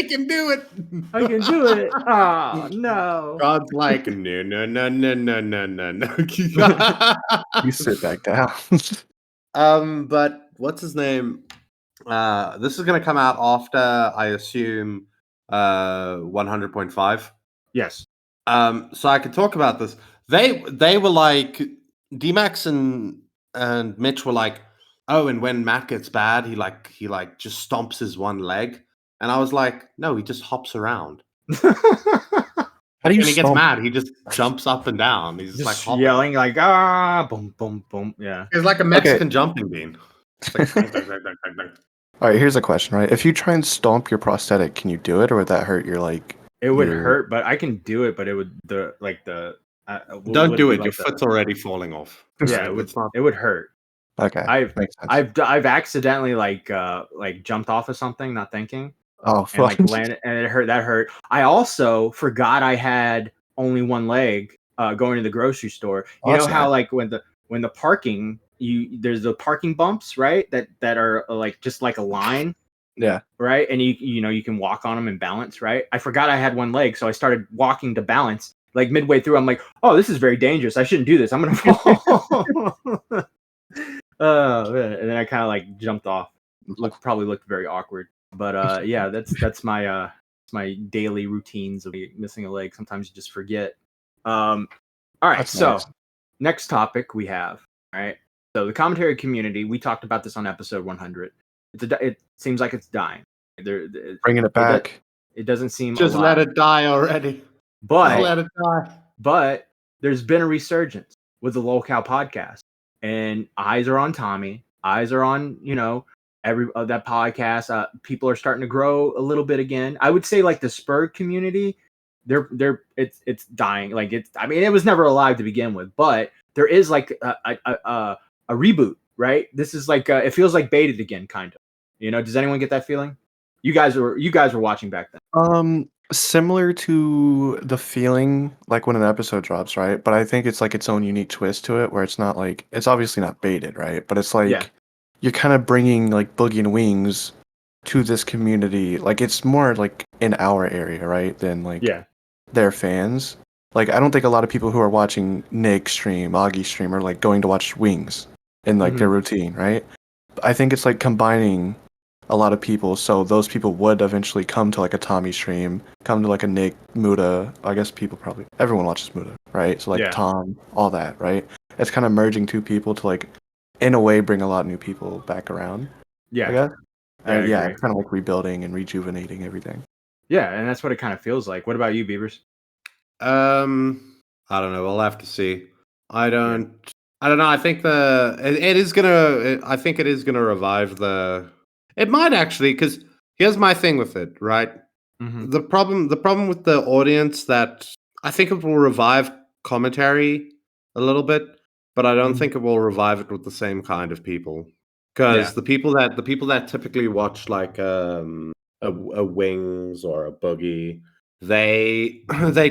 can do it. I can do it. Oh no. God's like, no. You sit back down. But what's his name? This is gonna come out after, I assume, 100.5. Yes. So I could talk about this. They were like, D-Max and Mitch were like, oh, and when Matt gets bad, he just stomps his one leg. And I was like, no, he just hops around. How do you When he gets stomp? mad, he just jumps up and down. He's just like hopping. yelling like boom boom boom. Yeah. It's like a Mexican jumping bean. It's like dunk, dunk, dunk, dunk, dunk, dunk. All right, here's a question, right? If you try and stomp your prosthetic, can you do it, or would that hurt your like? It would hurt, but I can do it. But it would Don't do it. Your foot's already falling off. Yeah, it would hurt. Okay, makes sense. I've accidentally like jumped off of something, not thinking. Oh, and like landed, and it hurt. That hurt. I also forgot I had only one leg going to the grocery store. You know how like when the parking there's the parking bumps, right? That are like just like a line. Yeah. Right. And you can walk on them and balance. Right. I forgot I had one leg, so I started walking to balance. Like midway through, I'm like, oh, this is very dangerous. I shouldn't do this. I'm gonna fall. And then I kind of like jumped off. Probably looked very awkward. But yeah, that's my daily routines of missing a leg. Sometimes you just forget. All right, That's so nice. Next topic we have. All right, so the commentary community. We talked about this on episode 100. It seems like it's dying. Bringing it back. It doesn't seem just alive. let it die already. But just let it die. But there's been a resurgence with the Lolcow podcast, and eyes are on Tommy. Eyes are on every that podcast. People are starting to grow a little bit again. I would say like the Spur community, it's dying. Like it was never alive to begin with, but there is like a reboot, right? This is like it feels like Baited again, kind of. Does anyone get that feeling? You guys were watching back then. Similar to the feeling like when an episode drops, right? But I think it's like its own unique twist to it, where it's not like it's obviously not Baited, right? But it's like you're kind of bringing like Boogie and Wings to this community. Like it's more like in our area, right? Than like their fans. Like I don't think a lot of people who are watching Nick stream, Augie stream, are like going to watch Wings in like their routine, right? I think it's like combining a lot of people, so those people would eventually come to like a Tommy stream, come to like a Nick, Muda. I guess everyone watches Muda, right? So like Tom, all that, right? It's kind of merging two people to like, in a way, bring a lot of new people back around. Yeah, I guess. And yeah, it's kind of like rebuilding and rejuvenating everything. Yeah, and that's what it kind of feels like. What about you, Beavers? I don't know. We'll have to see. I don't know. I think it is gonna revive the. It might actually, because here's my thing with it, right? Mm-hmm. The problem with the audience, that I think it will revive commentary a little bit, but I don't think it will revive it with the same kind of people. Because the people that typically watch like a Wings or a Boogie, they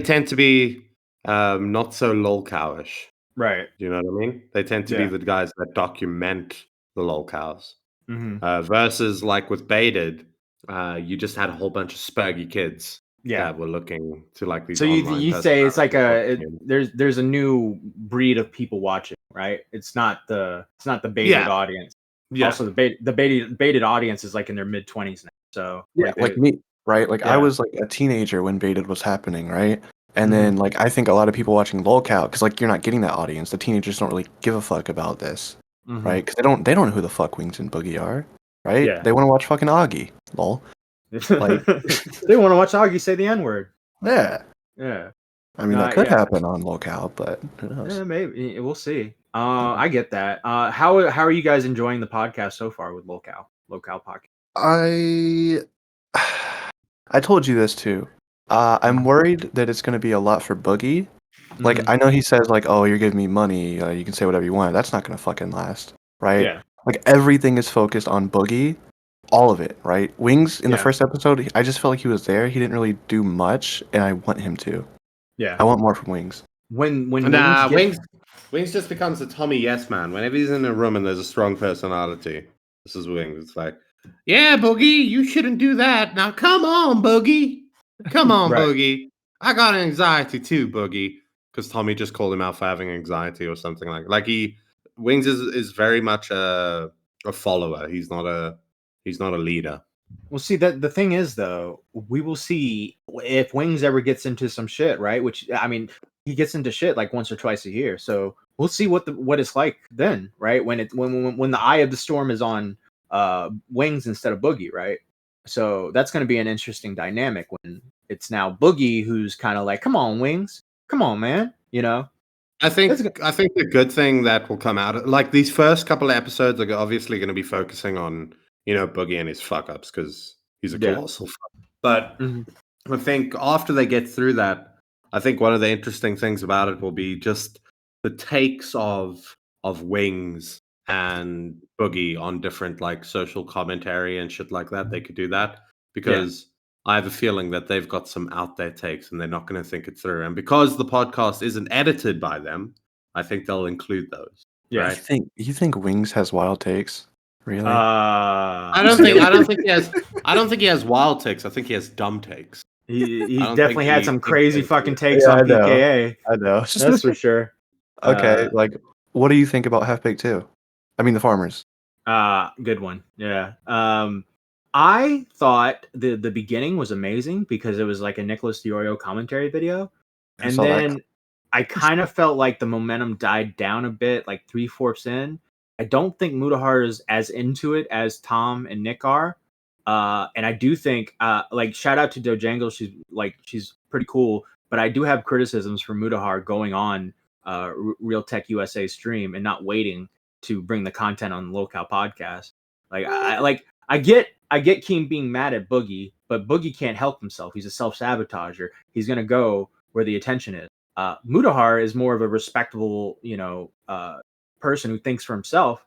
tend to be not so lolcowish. Right. Do you know what I mean? They tend to be the guys that document the lolcows. Mm-hmm. Versus like with Baited, you just had a whole bunch of spurgy kids that were looking to like these. So you say it's like there's a new breed of people watching, right? It's not the Baited audience. Yeah. Also, the baited audience is like in their mid-20s now. So like me, right? Like I was like a teenager when Baited was happening, right? And then like I think a lot of people watching Lolcow, because like you're not getting that audience. The teenagers don't really give a fuck about this. Right? Because they don't know who the fuck Wings and Boogie are, right? Yeah. They want to watch fucking Augie, lol. Like they want to watch Augie say the N-word. Yeah. Yeah. I mean, that could happen on Lolcow, but who knows? Yeah, maybe we'll see. I get that. How are you guys enjoying the podcast so far with Lolcow podcast? I told you this too. I'm worried that it's going to be a lot for Boogie. Like, I know he says, like, oh, you're giving me money, you can say whatever you want. That's not going to fucking last, right? Yeah. Like, everything is focused on Boogie. All of it, right? Wings, in the first episode, I just felt like he was there. He didn't really do much, and I want him to. Yeah. I want more from Wings. Wings just becomes a Tommy yes man. Whenever he's in a room and there's a strong personality, this is Wings. It's like, yeah, Boogie, you shouldn't do that. Now, come on, Boogie. Come on, Boogie. I got anxiety too, Boogie. Because Tommy just called him out for having anxiety or something like Wings is very much a follower. He's not a leader. Well, see, the thing is though, we will see if Wings ever gets into some shit, right? Which I mean, he gets into shit like once or twice a year. So we'll see what it's like then, right? When the eye of the storm is on Wings instead of Boogie, right? So that's going to be an interesting dynamic when it's now Boogie who's kind of like, come on, Wings, come on, man. You know, I think the good thing that will come out, like these first couple of episodes are obviously going to be focusing on, Boogie and his fuck ups because he's a colossal fuck. But I think after they get through that, I think one of the interesting things about it will be just the takes of Wings and Boogie on different like social commentary and shit like that. They could do that because I have a feeling that they've got some out there takes and they're not going to think it through. And because the podcast isn't edited by them, I think they'll include those. Yeah. Right? You think Wings has wild takes? Really? I don't think he has wild takes. I think he has dumb takes. He definitely had some crazy fucking takes Yeah, on I know. PKA. I know. That's for sure. Okay, like, what do you think about Half Baked 2? I mean, the farmers. Good one. Yeah. I thought the beginning was amazing because it was like a Nicholas Diorio commentary video, and then I kind of felt like the momentum died down a bit, like 3/4 in. I don't think Mudahar is as into it as Tom and Nick are. And I do think, like, shout out to Dojangle, she's pretty cool, but I do have criticisms for Mudahar going on Real Tech USA stream and not waiting to bring the content on the Locale podcast. Like, I get Keem being mad at Boogie, but Boogie can't help himself. He's a self-sabotager. He's gonna go where the attention is. Mudahar is more of a respectable, person who thinks for himself,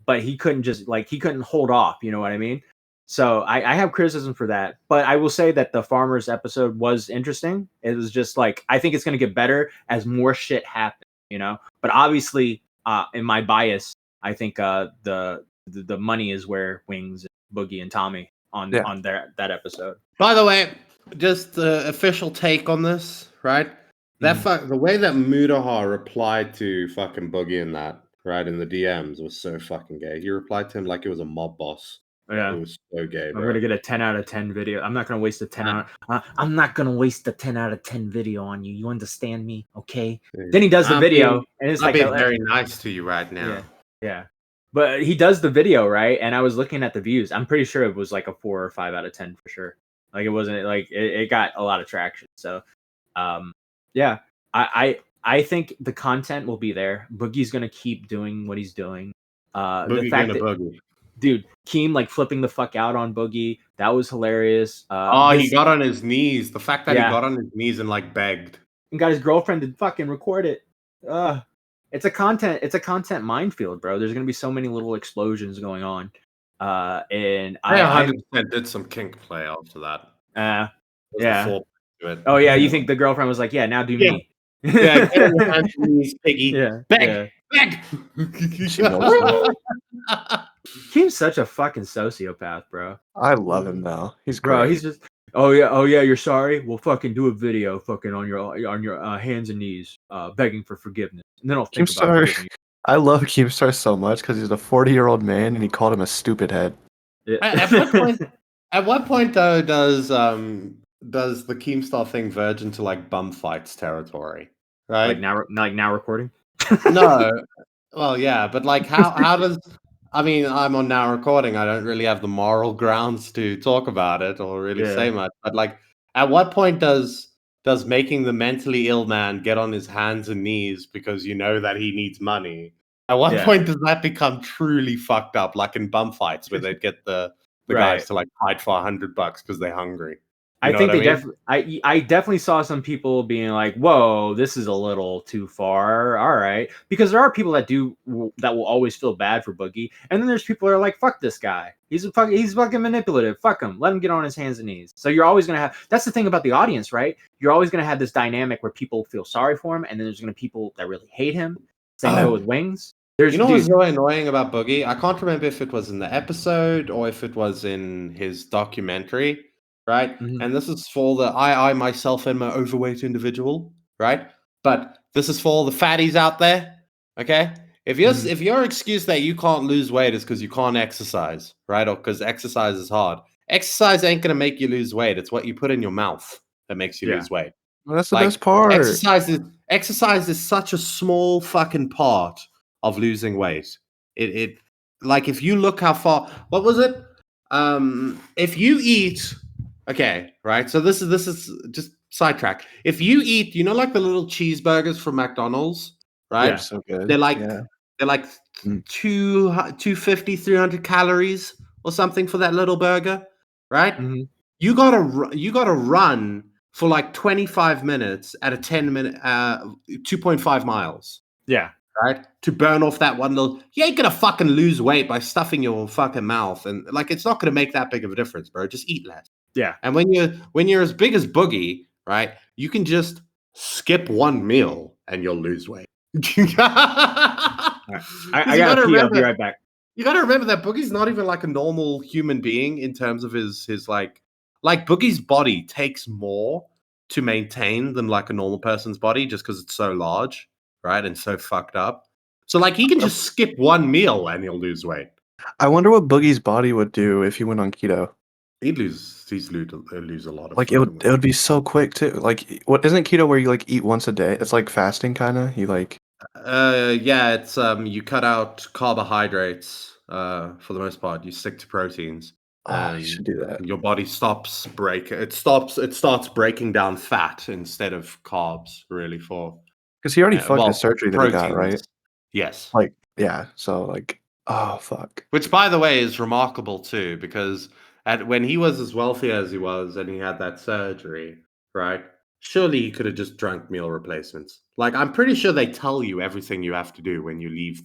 but he couldn't hold off. You know what I mean? So I have criticism for that, but I will say that the farmers episode was interesting. It was just like, I think it's going to get better as more shit happens, but obviously in my bias, I think the money is where Wings, Boogie, and Tommy on that episode. By the way, just the official take on this, right? The way that Mudahar replied to fucking Boogie in that, right, in the DMs was so fucking gay. He replied to him like it was a mob boss. Yeah, it was so gay. I'm gonna get a 10 out of 10 video. I'm not gonna waste a 10 out. I'm not gonna waste a 10 out of 10 video on you. You understand me, okay? Then he does the video, and it's like very nice to you right now. Yeah. But he does the video, right? And I was looking at the views. I'm pretty sure it was like a 4 or 5 out of 10 for sure. Like it wasn't like it got a lot of traction. So, yeah, I think the content will be there. Boogie's gonna keep doing what he's doing. The fact that Boogie. Dude, Keem like flipping the fuck out on Boogie, that was hilarious. He got on his knees. The fact that he got on his knees and like begged and got his girlfriend to fucking record it. It's a content minefield, bro. There's gonna be so many little explosions going on. And I 100% did some kink play after that. Yeah. Oh yeah, you think the girlfriend was like, yeah, now do me. Yeah, get on your hands and knees, piggy. Yeah. Beg. Keem's such a fucking sociopath, bro. I love him though. He's great. Bro, he's just oh yeah, you're sorry? We'll fucking do a video fucking on your hands and knees, begging for forgiveness. And then I'll think about it. I love Keemstar so much because he's a 40-year-old man and he called him a stupid head. Yeah. At what point though does the Keemstar thing verge into like bum fights territory? Right? Like now recording? No. Well, yeah, but like how does I'm on now recording. I don't really have the moral grounds to talk about it or really say much. But like, at what point does making the mentally ill man get on his hands and knees because you know that he needs money? At what point does that become truly fucked up? Like in bum fights where they'd get the guys to like fight for $100 because they're hungry. I think they definitely. I definitely saw some people being like, "Whoa, this is a little too far." All right, because there are people that will always feel bad for Boogie, and then there's people that are like, "Fuck this guy. He's fucking manipulative. Fuck him. Let him get on his hands and knees." So you're always gonna have. That's the thing about the audience, right? You're always gonna have this dynamic where people feel sorry for him, and then there's gonna be people that really hate him. Same with Wings. What's really annoying about Boogie? I can't remember if it was in the episode or if it was in his documentary. Right, and this is for the I myself am an overweight individual, right? But this is for all the fatties out there, okay? If your excuse that you can't lose weight is because you can't exercise, right, or because exercise is hard, exercise ain't gonna make you lose weight. It's what you put in your mouth that makes you lose weight. Well, that's the best part. Exercise is such a small fucking part of losing weight. It like if you look how far. What was it? if you eat, okay, right? So this is just sidetrack. If you eat, like the little cheeseburgers from McDonald's, right? Yeah. So good. They're like Yeah. they're like Mm. 250, 300 calories or something for that little burger, right? Mm-hmm. You gotta run for like 25 minutes at a 10-minute 2.5 miles. Yeah. Right? To burn off that one little, you ain't gonna fucking lose weight by stuffing your fucking mouth, and like it's not gonna make that big of a difference, bro. Just eat less. Yeah. And when you're as big as Boogie, right, you can just skip one meal and you'll lose weight. I You gotta gotta pee. I'll be remember, right back. you gotta remember that Boogie's not even like a normal human being in terms of his like Boogie's body takes more to maintain than like a normal person's body just because it's so large, right? And so fucked up. So like he can just skip one meal and he'll lose weight. I wonder what Boogie's body would do if he went on keto. He'd lose a lot of Like fucking it would be so quick too. Like what isn't keto where you like eat once a day? It's like fasting kind of. You like yeah, it's you cut out carbohydrates for the most part. You stick to proteins. you should do that. Your body starts breaking down fat instead of carbs, really, for Because he already fucked his surgery that he got, right? proteins. Yes. Like yeah. So like oh fuck. Which, by the way, is remarkable too, because when he was as wealthy as he was and he had that surgery, right? Surely he could have just drunk meal replacements. Like, I'm pretty sure they tell you everything you have to do when you leave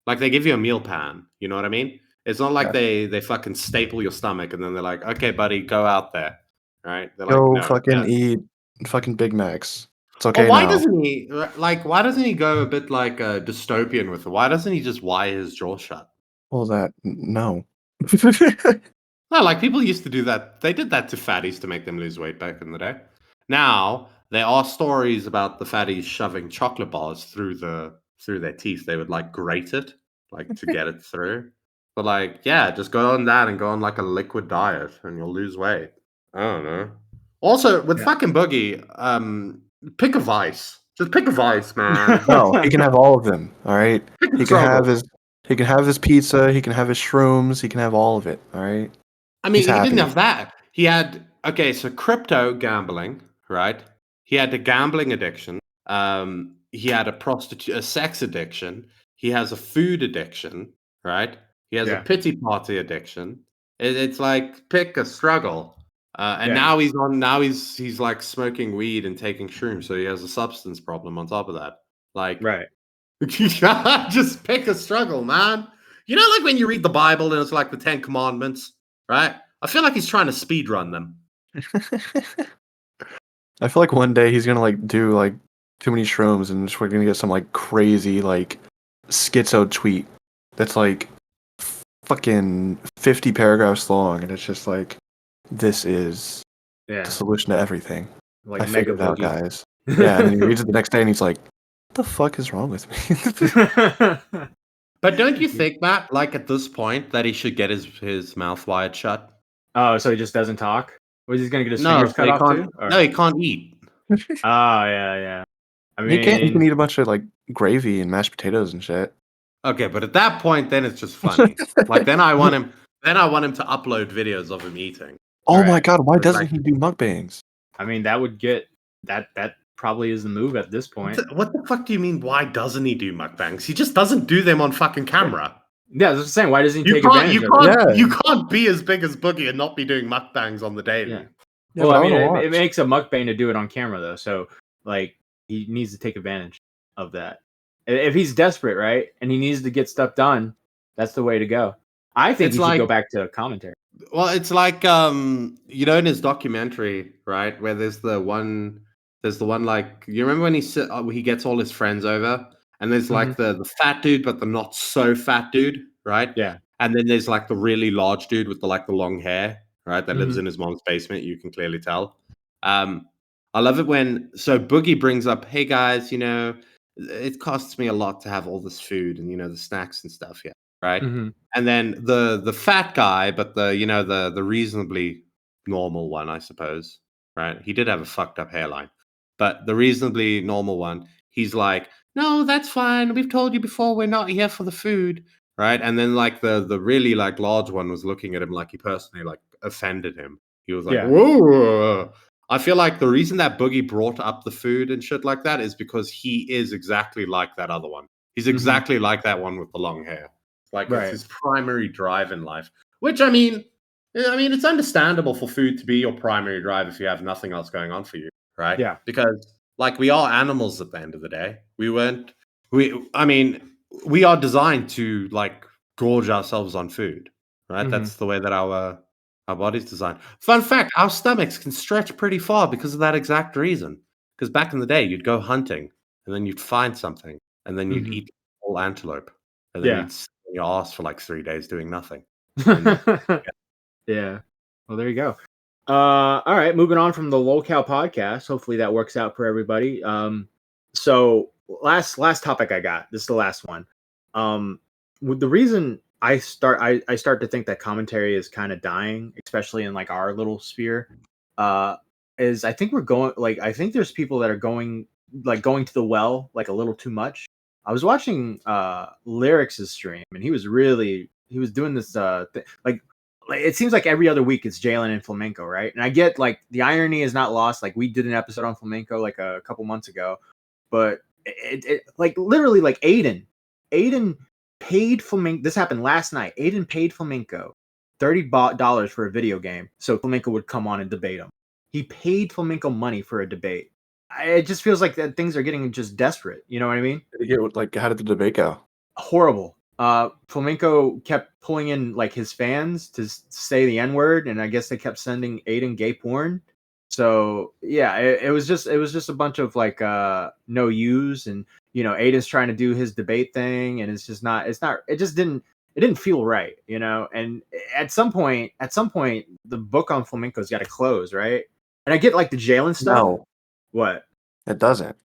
like they give you a meal plan. You know what I mean? It's not like Yeah. they fucking staple your stomach and then they're like, okay, buddy, go out there. Right? They're Go like, no. fucking Yeah. eat fucking Big Macs. It's okay Or why now. doesn't he why doesn't he go a bit like dystopian with it? Why doesn't he just wire his jaw shut? Well, no. No, like people used to do that. They did that to fatties to make them lose weight back in the day. Now there are stories about the fatties shoving chocolate bars through their teeth. They would like grate it, like to get it through. But like, yeah, just go on that and go on like a liquid diet, and you'll lose weight. I don't know. Also, with fucking Boogie, pick a vice. Just pick a vice, man. No, he can have all of them. All right. Pick a He can have struggle. his pizza. He can have his shrooms. He can have all of it. All right. I mean, He's he didn't happy. have that. He had so crypto gambling, right? He had a gambling addiction. He had a sex addiction. He has a food addiction, right? He has a Yeah. pity party addiction. It's like pick a struggle. And Yeah. now he's like smoking weed and taking shrooms, so he has a substance problem on top of that. Like, Right. just pick a struggle, man. You know, like when you read the Bible and it's like the 10 Commandments, right? I feel like he's trying to speed run them. I feel like one day he's gonna like do like too many shrooms and we're gonna get some like crazy like schizo tweet that's like fucking 50 paragraphs long and it's just like this is Yeah. the solution to everything. Like I mega figured it out, Boogie. guys. Yeah, and then he reads it the next day and he's like, what the fuck is wrong with me? But don't you think, Matt, like at this point, that he should get his mouth wired shut? Oh, so he just doesn't talk? Was he gonna get his No, fingers so cut he off can't. too? Or- No, he can't eat. Oh yeah. I He can mean, eat a bunch of like gravy and mashed potatoes and shit. Okay, but at that point, then it's just funny. Like then I want him. Then I want him to upload videos of him eating. Oh my Right. god, why It's doesn't like- he do mukbangs? I mean that would get that probably is the move at this point. What the fuck do you mean? Why doesn't he do mukbangs? He just doesn't do them on fucking camera. Yeah, I was just saying, why doesn't he You take can't. advantage You of it? can't. Yeah. You can't be as big as Boogie and not be doing mukbangs on the daily. Yeah. Yeah, Well, but I mean, wanna it watch. makes a mukbang to do it on camera though, so like he needs to take advantage of that. If he's desperate, right, and he needs to get stuff done, that's the way to go. I think It's he like- should go back to commentary. Well, it's like in his documentary, right, where there's the one like you remember when he gets all his friends over, and there's like the fat dude, but the not so fat dude, right? Yeah. And then there's like the really large dude with the long hair, right? That lives in his mom's basement. You can clearly tell. I love it when Boogie brings up, "Hey guys, it costs me a lot to have all this food and the snacks and stuff, yeah, right?" And then the fat guy, but the reasonably normal one, I suppose, right? He did have a fucked up hairline, but the reasonably normal one, he's like, "No, that's fine. We've told you before we're not here for the food. right? And then like the really like large one was looking at him like he personally like offended him. He was like, Yeah. whoa. I feel like the reason that Boogie brought up the food and shit like that is because he is exactly like that other one. He's exactly like that one with the long hair. Like it's his primary drive in life. Which I mean, it's understandable for food to be your primary drive if you have nothing else going on for you, right? Yeah. Because like we are animals at the end of the day. We are designed to like gorge ourselves on food, right? That's the way that our body's designed. Fun fact, our stomachs can stretch pretty far because of that exact reason. Because back in the day, you'd go hunting and then you'd find something and then you'd eat whole antelope and then you'd sit on your ass for like 3 days doing nothing. Yeah. Well, there you go. All right, moving on from the lolcow podcast. Hopefully that works out for everybody. So last topic I got. This is the last one. With the reason I start to think that commentary is kind of dying, especially in like our little sphere, is I think I think there's people that are going to the well like a little too much. I was watching Lyrics' stream and he was doing this like it seems like every other week it's Jalen and Flamenco, right? And I get like the irony is not lost. Like we did an episode on Flamenco like a couple months ago, but it like literally like Aiden paid Flamenco. This happened last night. Aiden paid Flamenco $30 for a video game so Flamenco would come on and debate him. He paid Flamenco money for a debate. It just feels like that things are getting just desperate. You know what I mean? Like, how did the debate go? Horrible. Flamenco kept pulling in like his fans to say the N-word, and I guess they kept sending Aiden gay porn. So yeah, it was just a bunch of like no use, and Aiden's trying to do his debate thing, and it didn't feel right, and at some point the book on Flamenco's got to close, right? And I get like the Jalen stuff. No. What? It doesn't.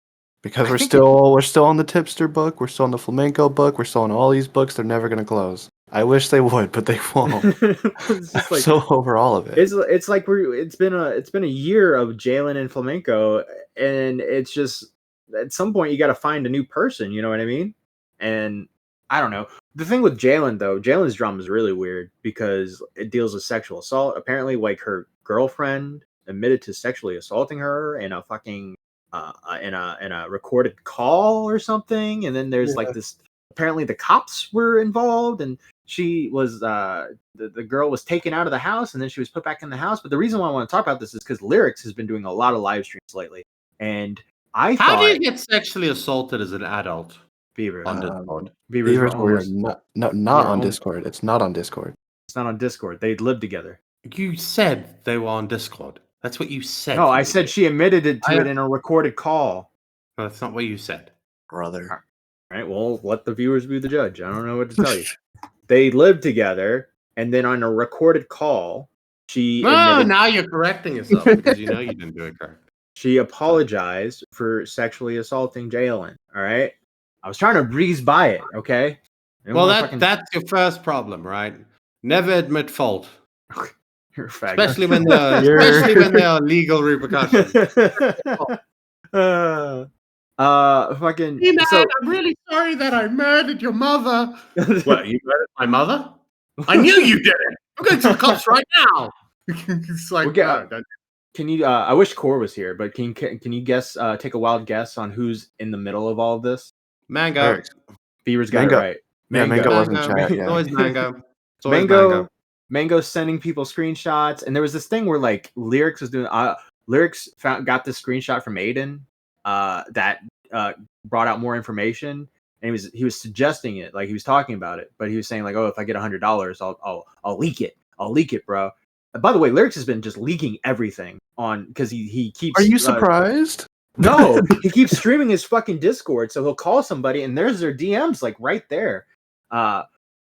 Because we're still on the tipster book, we're still on the Flamenco book, we're still on all these books. They're never gonna close. I wish they would, but they won't. It's just like, so over all of it. It's like it's been a year of Jalen and Flamenco, and it's just at some point you got to find a new person. You know what I mean? And I don't know. The thing with Jalen though, Jalen's drama is really weird because it deals with sexual assault. Apparently, like her girlfriend admitted to sexually assaulting her in a fucking in a recorded call or something, and then there's like this. Apparently, the cops were involved, and she was the girl was taken out of the house, and then she was put back in the house. But the reason why I want to talk about this is because Lyrics has been doing a lot of live streams lately, and how do you get sexually assaulted as an adult? Beaver on Discord. Beavers were not on Discord. It's not on Discord. It's not on Discord. They live together. You said they were on Discord. That's what you said. No, I said she admitted it in a recorded call. No, that's not what you said, brother. All right, well, let the viewers be the judge. I don't know what to tell you. They live together, and then on a recorded call, she admitted, now you're correcting yourself because you know you didn't do it correct. She apologized for sexually assaulting Jalen. All right, I was trying to breeze by it. Okay. Well, that's your first problem, right? Never admit fault. You're a faggot. Especially when there are legal repercussions. Fucking. Hey man, I'm really sorry that I murdered your mother. What? You murdered my mother? I knew you did it. I'm going to the cops right now. It's like, can you? I wish Core was here, but can you guess? Take a wild guess on who's in the middle of all of this? Mango. Beaver's got it right. Mango wasn't chat. Yeah. Always Mango. Mango's sending people screenshots, and there was this thing where like Lyrics was doing. Lyrics got this screenshot from Aiden that brought out more information, and he was suggesting it, like he was talking about it, but he was saying like, oh, if I get $100, I'll leak it. I'll leak it, bro. By the way, Lyrics has been just leaking everything on because he keeps. Are you surprised? No, he keeps streaming his fucking Discord, so he'll call somebody and there's their DMs like right there.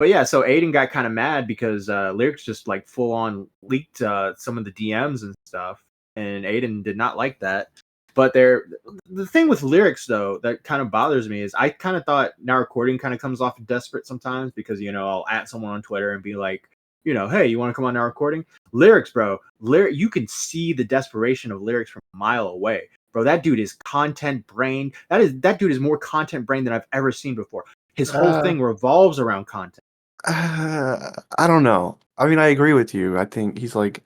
But yeah, so Aiden got kind of mad because Lyrics just like full on leaked some of the DMs and stuff, and Aiden did not like that. But the thing with Lyrics though that kind of bothers me is I kind of thought Now Recording kind of comes off desperate sometimes because I'll at someone on Twitter and be like, hey, you want to come on Now Recording? Lyrics, bro. You can see the desperation of Lyrics from a mile away. Bro, that dude is content brain. That dude is more content brain than I've ever seen before. His whole thing revolves around content. I don't know. I mean, I agree with you. I think he's like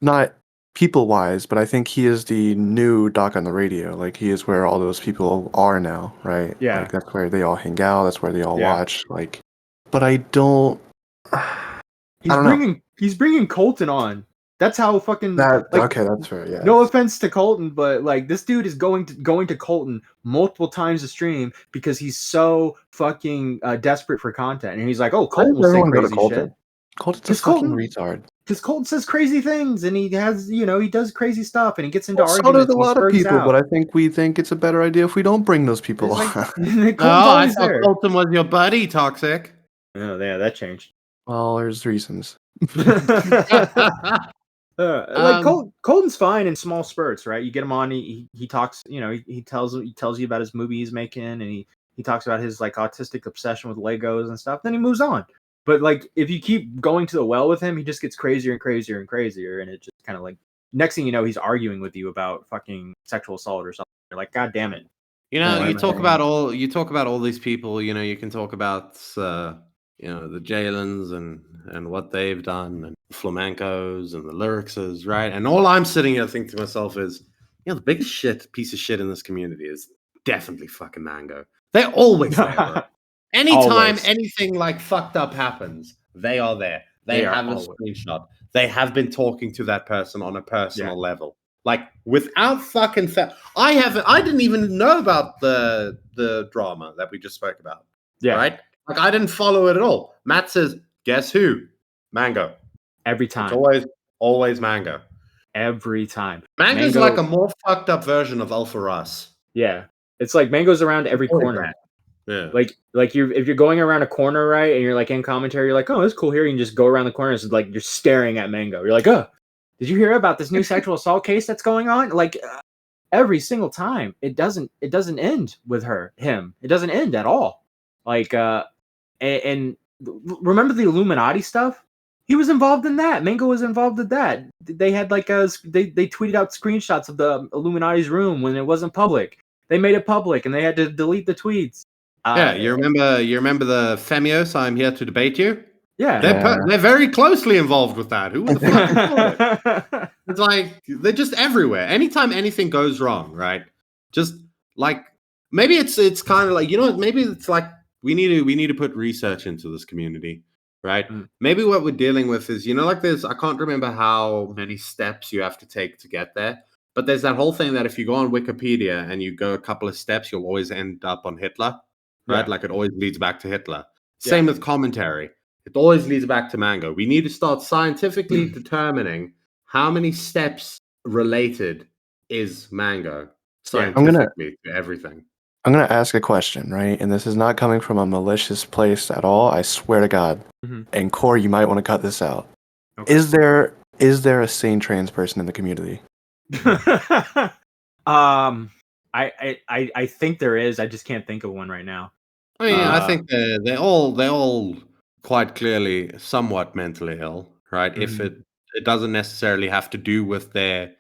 not people wise, but I think he is the new Doc on the radio. Like he is where all those people are now, right? Yeah. Like that's where they all hang out. That's where they all Yeah. watch. Like, but I don't. He's I don't know. bringing Colton on. That's how fucking That like. okay, that's fair. Yeah. No offense to Colton, but like this dude is going to Colton multiple times a stream because he's so fucking desperate for content, and he's like, "Oh, Why Colton does will say everyone go to crazy Colton? shit." Colton's a Because fucking Colton, retard. because Colton says crazy things, and he has, he does crazy stuff, and he gets into Well, so does arguments, a and he lot of spurgs people, out. but I think we think it's a better idea if we don't bring those people It's like on. Colton's I always thought there. Colton was your buddy, Toxic. Oh, yeah, that changed. Well, there's reasons. Like Colton's fine in small spurts, right? You get him on, he talks, he tells you about his movie he's making, and he talks about his like autistic obsession with Legos and stuff. Then he moves on. But like if you keep going to the well with him, he just gets crazier and crazier and crazier, and it just kind of like next thing you know, he's arguing with you about fucking sexual assault or something. You're like, God damn it. You talk about all these people. You can talk about the Jalens and what they've done, and flamencos and the lyricses, right? And all I'm sitting here thinking to myself is, the biggest piece of shit in this community is definitely fucking Mango. They're always there, bro. Anytime Always. anything like fucked up happens, they are there. They have a screenshot. They have been talking to that person on a personal level. Like without fucking I didn't even know about the drama that we just spoke about. Yeah. Right? Like I didn't follow it at all. Matt says, guess who? Mango. Every time. It's always Mango. Every time. Mango's like a more fucked up version of Alpha Russ. Yeah. It's like Mango's around every corner. Yeah. Like if you're going around a corner, right, and you're like in commentary, you're like, oh, it's cool here. You can just go around the corner. It's like you're staring at Mango. You're like, oh, did you hear about this new sexual assault case that's going on? Like every single time, it doesn't end with him. It doesn't end at all. Like and remember the Illuminati stuff? He was involved in that. Mango was involved in that. They had like they tweeted out screenshots of the Illuminati's room when it wasn't public. They made it public and they had to delete the tweets. You remember the Femios, I'm here to debate you? Yeah. They're very closely involved with that. Who would have fucking thought it? It's like they're just everywhere. Anytime anything goes wrong, right? Just like maybe it's kind of like, maybe it's like we need to put research into this community, right? Maybe what we're dealing with is, like there's, I can't remember how many steps you have to take to get there, but there's that whole thing that if you go on Wikipedia and you go a couple of steps, you'll always end up on Hitler. Right? Yeah. Like it always leads back to Hitler. Same with commentary. It always leads back to Mango. We need to start scientifically determining how many steps related is Mango scientifically to everything. I'm going to ask a question, right? And this is not coming from a malicious place at all. I swear to God. Mm-hmm. And Corey, you might want to cut this out. Okay. Is there a sane trans person in the community? I think there is. I just can't think of one right now. I mean, I think they're all quite clearly somewhat mentally ill, right? Mm-hmm. If it doesn't necessarily have to do with their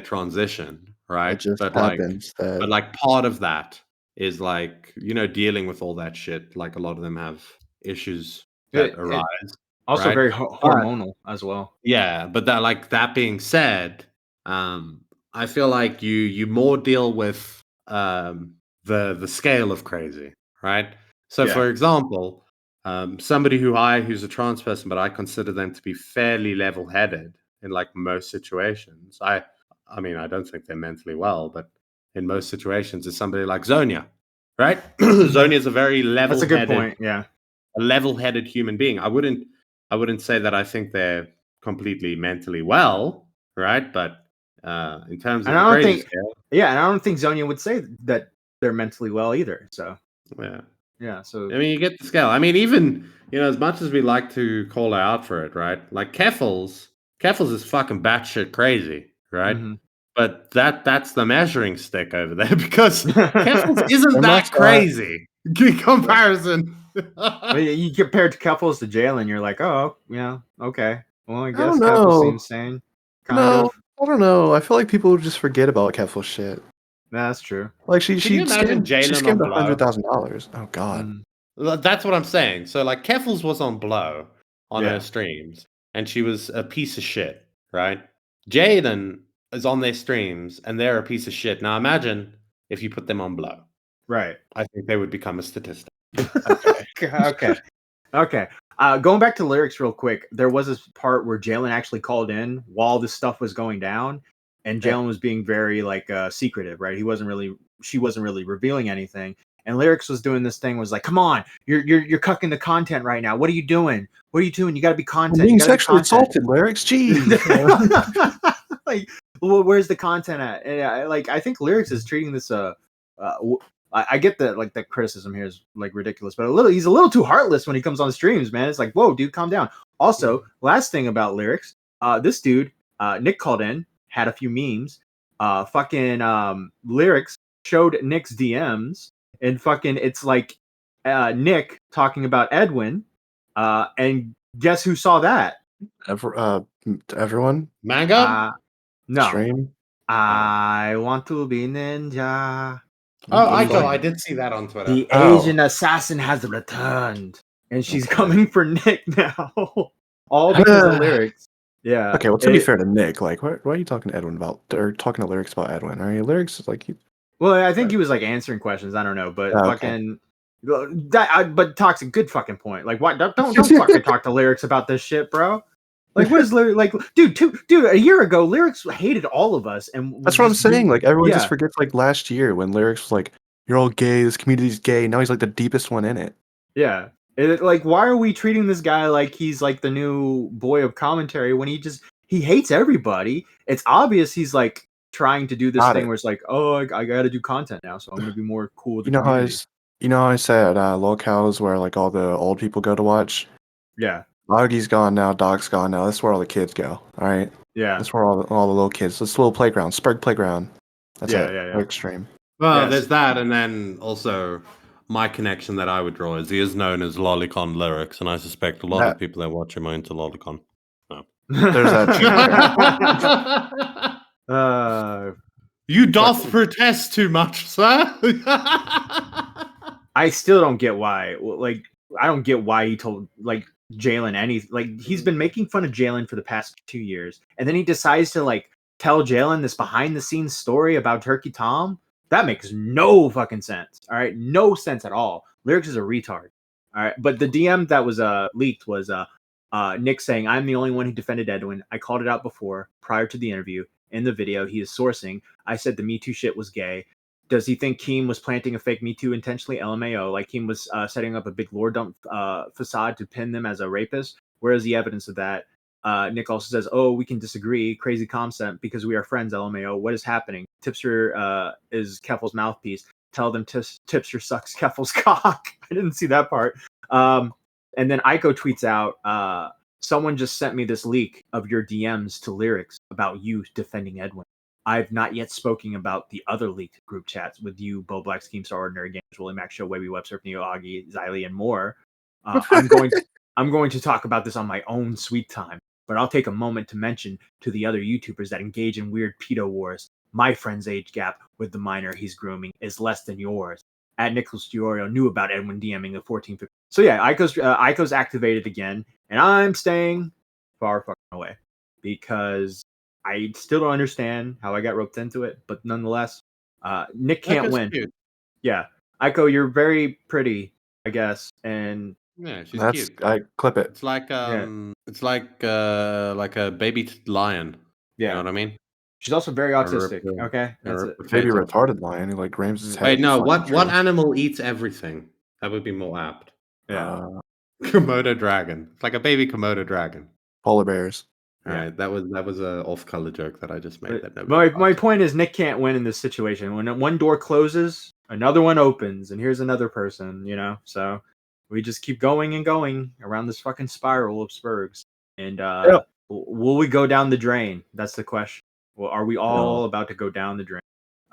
transition, right? It just happens. But like part of that is like, dealing with all that shit. Like a lot of them have issues that arise. Also right? Very hormonal as well. Yeah, but that being said, I feel like you more deal with the scale of crazy, right? So, for example, somebody who's a trans person, but I consider them to be fairly level-headed in like most situations. I mean, I don't think they're mentally well, but in most situations, is somebody like Zonia, right? Zonia is a very level-headed. That's a good point. Yeah, a level-headed human being. I wouldn't say that I think they're completely mentally well, right? But in terms of the crazy scale, and I don't think Zonia would say that they're mentally well either. So yeah. So I mean, you get the scale. I mean, even as much as we like to call her out for it, right? Like Keffals is fucking batshit crazy, right? Mm-hmm. But that's the measuring stick over there because Keffals isn't that crazy in comparison. You compare to Keffals to Jalen, you're like, oh yeah, okay. Well, I guess Keffals seems sane. Kind of. I don't know. I feel like people just forget about Keffals shit. That's true. Like she scammed $100,000. Oh God. That's what I'm saying. So like Keffals was on blow on Yeah. her streams, and she was a piece of shit, right? Jaden is on their streams, and they're a piece of shit. Now imagine if you put them on blow. Right. I think they would become a statistic. Okay. Going back to lyrics real quick, there was this part where Jalen actually called in while this stuff was going down, and Jalen was being very like secretive, right? She wasn't really revealing anything. And lyrics was doing this thing, was like, "Come on, you're cucking the content right now. What are you doing? What are you doing? You got to be content. I'm being You gotta be sexually content." assaulted, lyrics. Jeez. Like, well, where's the content at? And I think lyrics is treating this I get that like the criticism here is like ridiculous, but he's a little too heartless when he comes on streams, man. It's like, whoa, dude, calm down. Also, last thing about lyrics, this dude, Nick called in, had a few memes. Lyrics showed Nick's DMs, and fucking it's like Nick talking about Edwin, and guess who saw that? Everyone? Mango? No. Stream? I want to be ninja. Oh, I did see that on Twitter. The Asian assassin has returned, and she's coming for Nick now. All because of lyrics. Yeah. Okay, well, to be fair to Nick, like, why are you talking to Edwin about, or talking to lyrics about Edwin? Are you lyrics is like? Well, I think he was like answering questions. I don't know, but fucking. But Toxic, good fucking point. Like, what? Don't fucking talk to lyrics about this shit, bro. Like, what is lyrics like, dude? A year ago, lyrics hated all of us, and that's what I'm saying. Like, everyone just forgets like last year when lyrics was like, "You're all gay. This community's gay." Now he's like the deepest one in it. Yeah, like, why are we treating this guy like he's like the new boy of commentary when he hates everybody? It's obvious he's like trying to do this thing where it's like, oh, I got to do content now, so I'm gonna be more cool with the community. You know how I said locales where like all the old people go to watch? Yeah. Augie's gone now, Doc's gone now. That's where all the kids go. All right. Yeah. That's where all the little kids. This little playground, Spurg playground. That's it. Yeah. Extreme. Well, there's that, and then also my connection that I would draw is he is known as Lolicon Lyrics, and I suspect a lot of people that watch him are into Lolicon. No. There's that. You doth protest too much, sir. I still don't get why. Like, I don't get why he told like Jalen anything. Like, he's been making fun of Jalen for the past 2 years, and then he decides to like tell Jalen this behind the scenes story about Turkey Tom. That makes no fucking sense. All right, no sense at all. Lyrics is a retard. All right, but the DM that was leaked was Nick saying, "I'm the only one who defended Edwin. I called it out before, prior to the interview. In the video he is sourcing, I said the Me Too shit was gay. Does he think Keem was planting a fake Me Too intentionally? LMAO. Like Keem was setting up a big lore dump facade to pin them as a rapist. Where is the evidence of that?" Nick also says, "Oh, we can disagree. Crazy concept because we are friends. LMAO. What is happening? Tipster is Keffals' mouthpiece. Tell them Tipster sucks Keffals' cock." I didn't see that part. And then Aiko tweets out, "Someone just sent me this leak of your DMs to lyrics about you defending Edwin. I've not yet spoken about the other leaked group chats with you, Bo Black, Keemstar, Ordinary Games, Willie Max Show, Webby Webster, Neo Augie, Xylie, and more. I'm going to talk about this on my own sweet time, but I'll take a moment to mention to the other YouTubers that engage in weird pedo wars. My friend's age gap with the minor he's grooming is less than yours. At Nicholas Diorio knew about Edwin DMing the 1450." So yeah, Aiko's activated again, and I'm staying far away because I still don't understand how I got roped into it, but nonetheless, Nick can't win. Cute. Yeah, Aiko, you're very pretty, I guess, and yeah, she's cute. I clip it. It's like it's like a baby lion. Yeah, you know what I mean. She's also very autistic. Okay, that's it. Maybe a retarded lion who like grams his head. Wait, no. What animal eats everything? That would be more apt. Yeah, Komodo dragon. It's like a baby Komodo dragon. Polar bears. All right, that was a off-color joke that I just made. My point is Nick can't win in this situation. When one door closes, another one opens, and here's another person. You know, so we just keep going and going around this fucking spiral of Spurgs. And will we go down the drain? That's the question. Well, are we all about to go down the drain?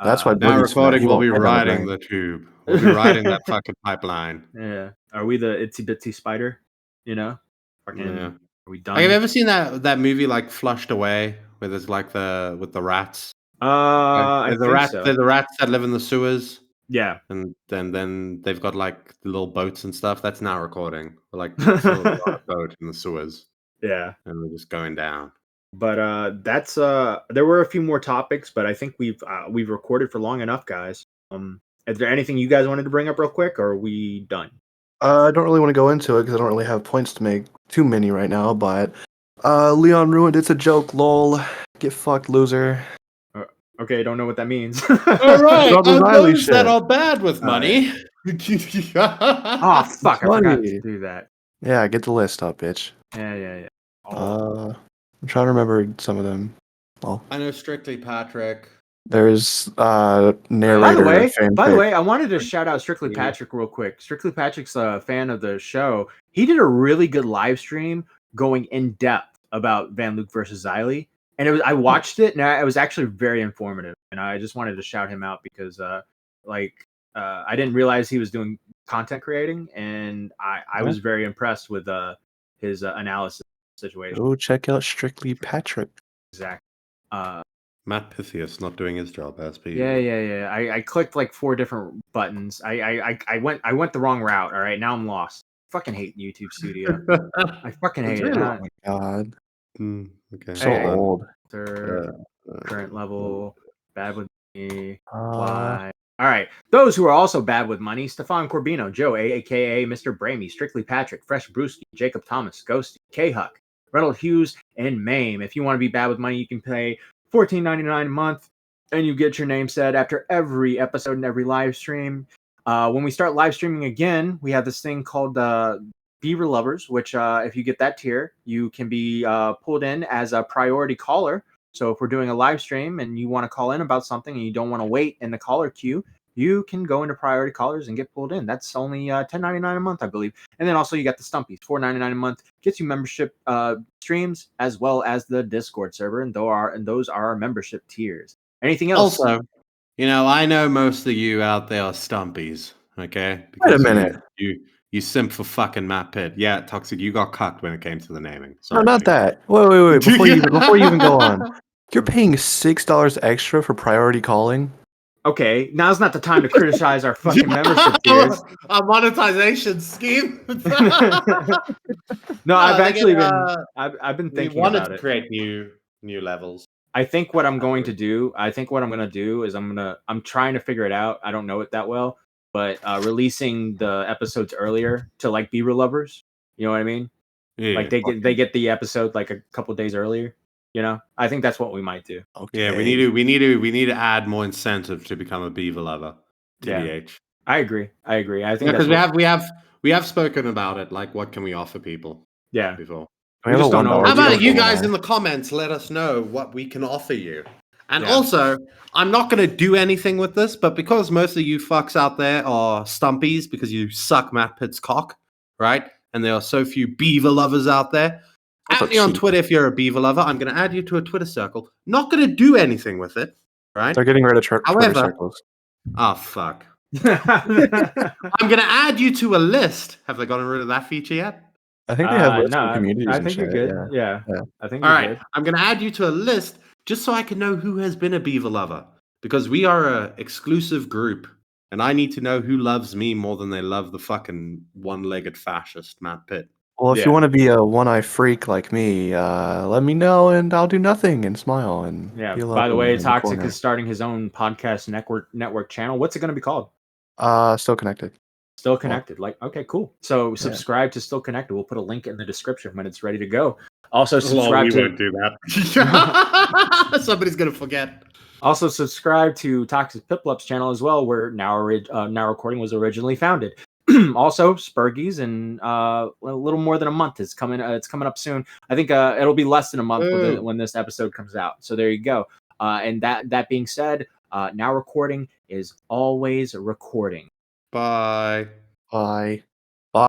That's why now recording will be riding the tube. We'll be riding that fucking pipeline. Yeah. Are we the itsy bitsy spider? You know? Fucking. Yeah. Are we done? Like, have you ever seen that movie like Flushed Away, where there's like with the rats? There's the rats that live in the sewers. Yeah. And then they've got like the little boats and stuff. That's now recording. We're like filming on a boat in the sewers. Yeah. And we're just going down. But that's there were a few more topics, but I think we've recorded for long enough, guys. Is there anything you guys wanted to bring up real quick, or are we done? I don't really want to go into it because I don't really have points to make too many right now, but Leon ruined it's a joke, lol. Get fucked, loser. Okay, don't know what that means. All right, All the I've Xylie noticed that shit. are bad with money. Oh fuck! I forgot to do that. Yeah, get the list up, bitch. Yeah. Oh. I'm trying to remember some of them. Well, I know Strictly Patrick. there's By narrator. the way, I wanted to shout out Strictly Patrick real quick. Strictly Patrick's a fan of the show. He did a really good live stream going in depth about Van Luke versus Xylie. And I watched it and it was actually very informative. And I just wanted to shout him out because I didn't realize he was doing content creating, and I was very impressed with his analysis situation. Go check out Strictly Patrick. Exactly. Matt Pythias not doing his job as per Yeah. I clicked like 4 different buttons. I went the wrong route. All right, now I'm lost. Fucking hate YouTube Studio. I fucking hate it. Oh my god. Okay. So old. Current level. Bad with me. Why? All right. Those who are also bad with money: Stefan Corbino, Joe, aka Mr. Bramy, Strictly Patrick, Fresh Brewski, Jacob Thomas, Ghosty, K-Huck, Reynold Hughes, and Mame. If you want to be bad with money, you can pay $14.99 a month, and you get your name said after every episode and every live stream. When we start live streaming again, we have this thing called Beaver Lovers, which if you get that tier, you can be pulled in as a priority caller. So if we're doing a live stream and you want to call in about something and you don't want to wait in the caller queue, you can go into priority callers and get pulled in. That's only $10.99 a month, I believe. And then also you got the Stumpies, $4.99 a month, gets you membership streams as well as the Discord server, and those are our membership tiers. Anything else? Also, I know most of you out there are Stumpies, okay? Wait a minute. You simp for fucking Matt Pitt. Yeah, Toxic, you got cucked when it came to the naming. Sorry, No, not that. Wait. Before you even go on, you're paying $6 extra for priority calling. Okay, now's not the time to criticize our fucking membership tiers. Our monetization scheme. No, I've been thinking about it. To create new levels. I think what I'm going to do is I'm trying to figure it out. I don't know it that well, but releasing the episodes earlier to like Beaver lovers. You know what I mean? Yeah, like they get the episode like a couple days earlier. I think that's what we might do. Okay. Yeah, we need to add more incentive to become a Beaver lover. TBH. Yeah, I agree. I think because we have spoken about it. Like, what can we offer people? Yeah. Before. We just don't know. How about you guys in the comments? Let us know what we can offer you. And also, I'm not going to do anything with this, but because most of you fucks out there are Stumpies because you suck Matt Pitt's cock, right? And there are so few Beaver lovers out there. Add me on Twitter if you're a Beaver lover. I'm going to add you to a Twitter circle. Not going to do anything with it, right? They're getting rid of Twitter circles. Oh, fuck. I'm going to add you to a list. Have they gotten rid of that feature yet? I think they have lists for communities. I think you're good. Yeah. I think. All right. I'm going to add you to a list just so I can know who has been a Beaver lover, because we are an exclusive group, and I need to know who loves me more than they love the fucking one-legged fascist Matt Pitt. Well, if you want to be a one-eye freak like me, let me know, and I'll do nothing and smile and By the way, Toxic is starting his own podcast network channel. What's it going to be called? Still Connected. Still Connected. Okay, cool. So subscribe to Still Connected. We'll put a link in the description when it's ready to go. Also subscribe we won't do that. Somebody's gonna forget. Also subscribe to Toxic Piplup's channel as well, where Now Recording was originally founded. Also, Spurgies in a little more than a month is coming. It's coming up soon. I think it'll be less than a month when this episode comes out. So there you go. And that being said, Now Recording is always recording. Bye. Bye.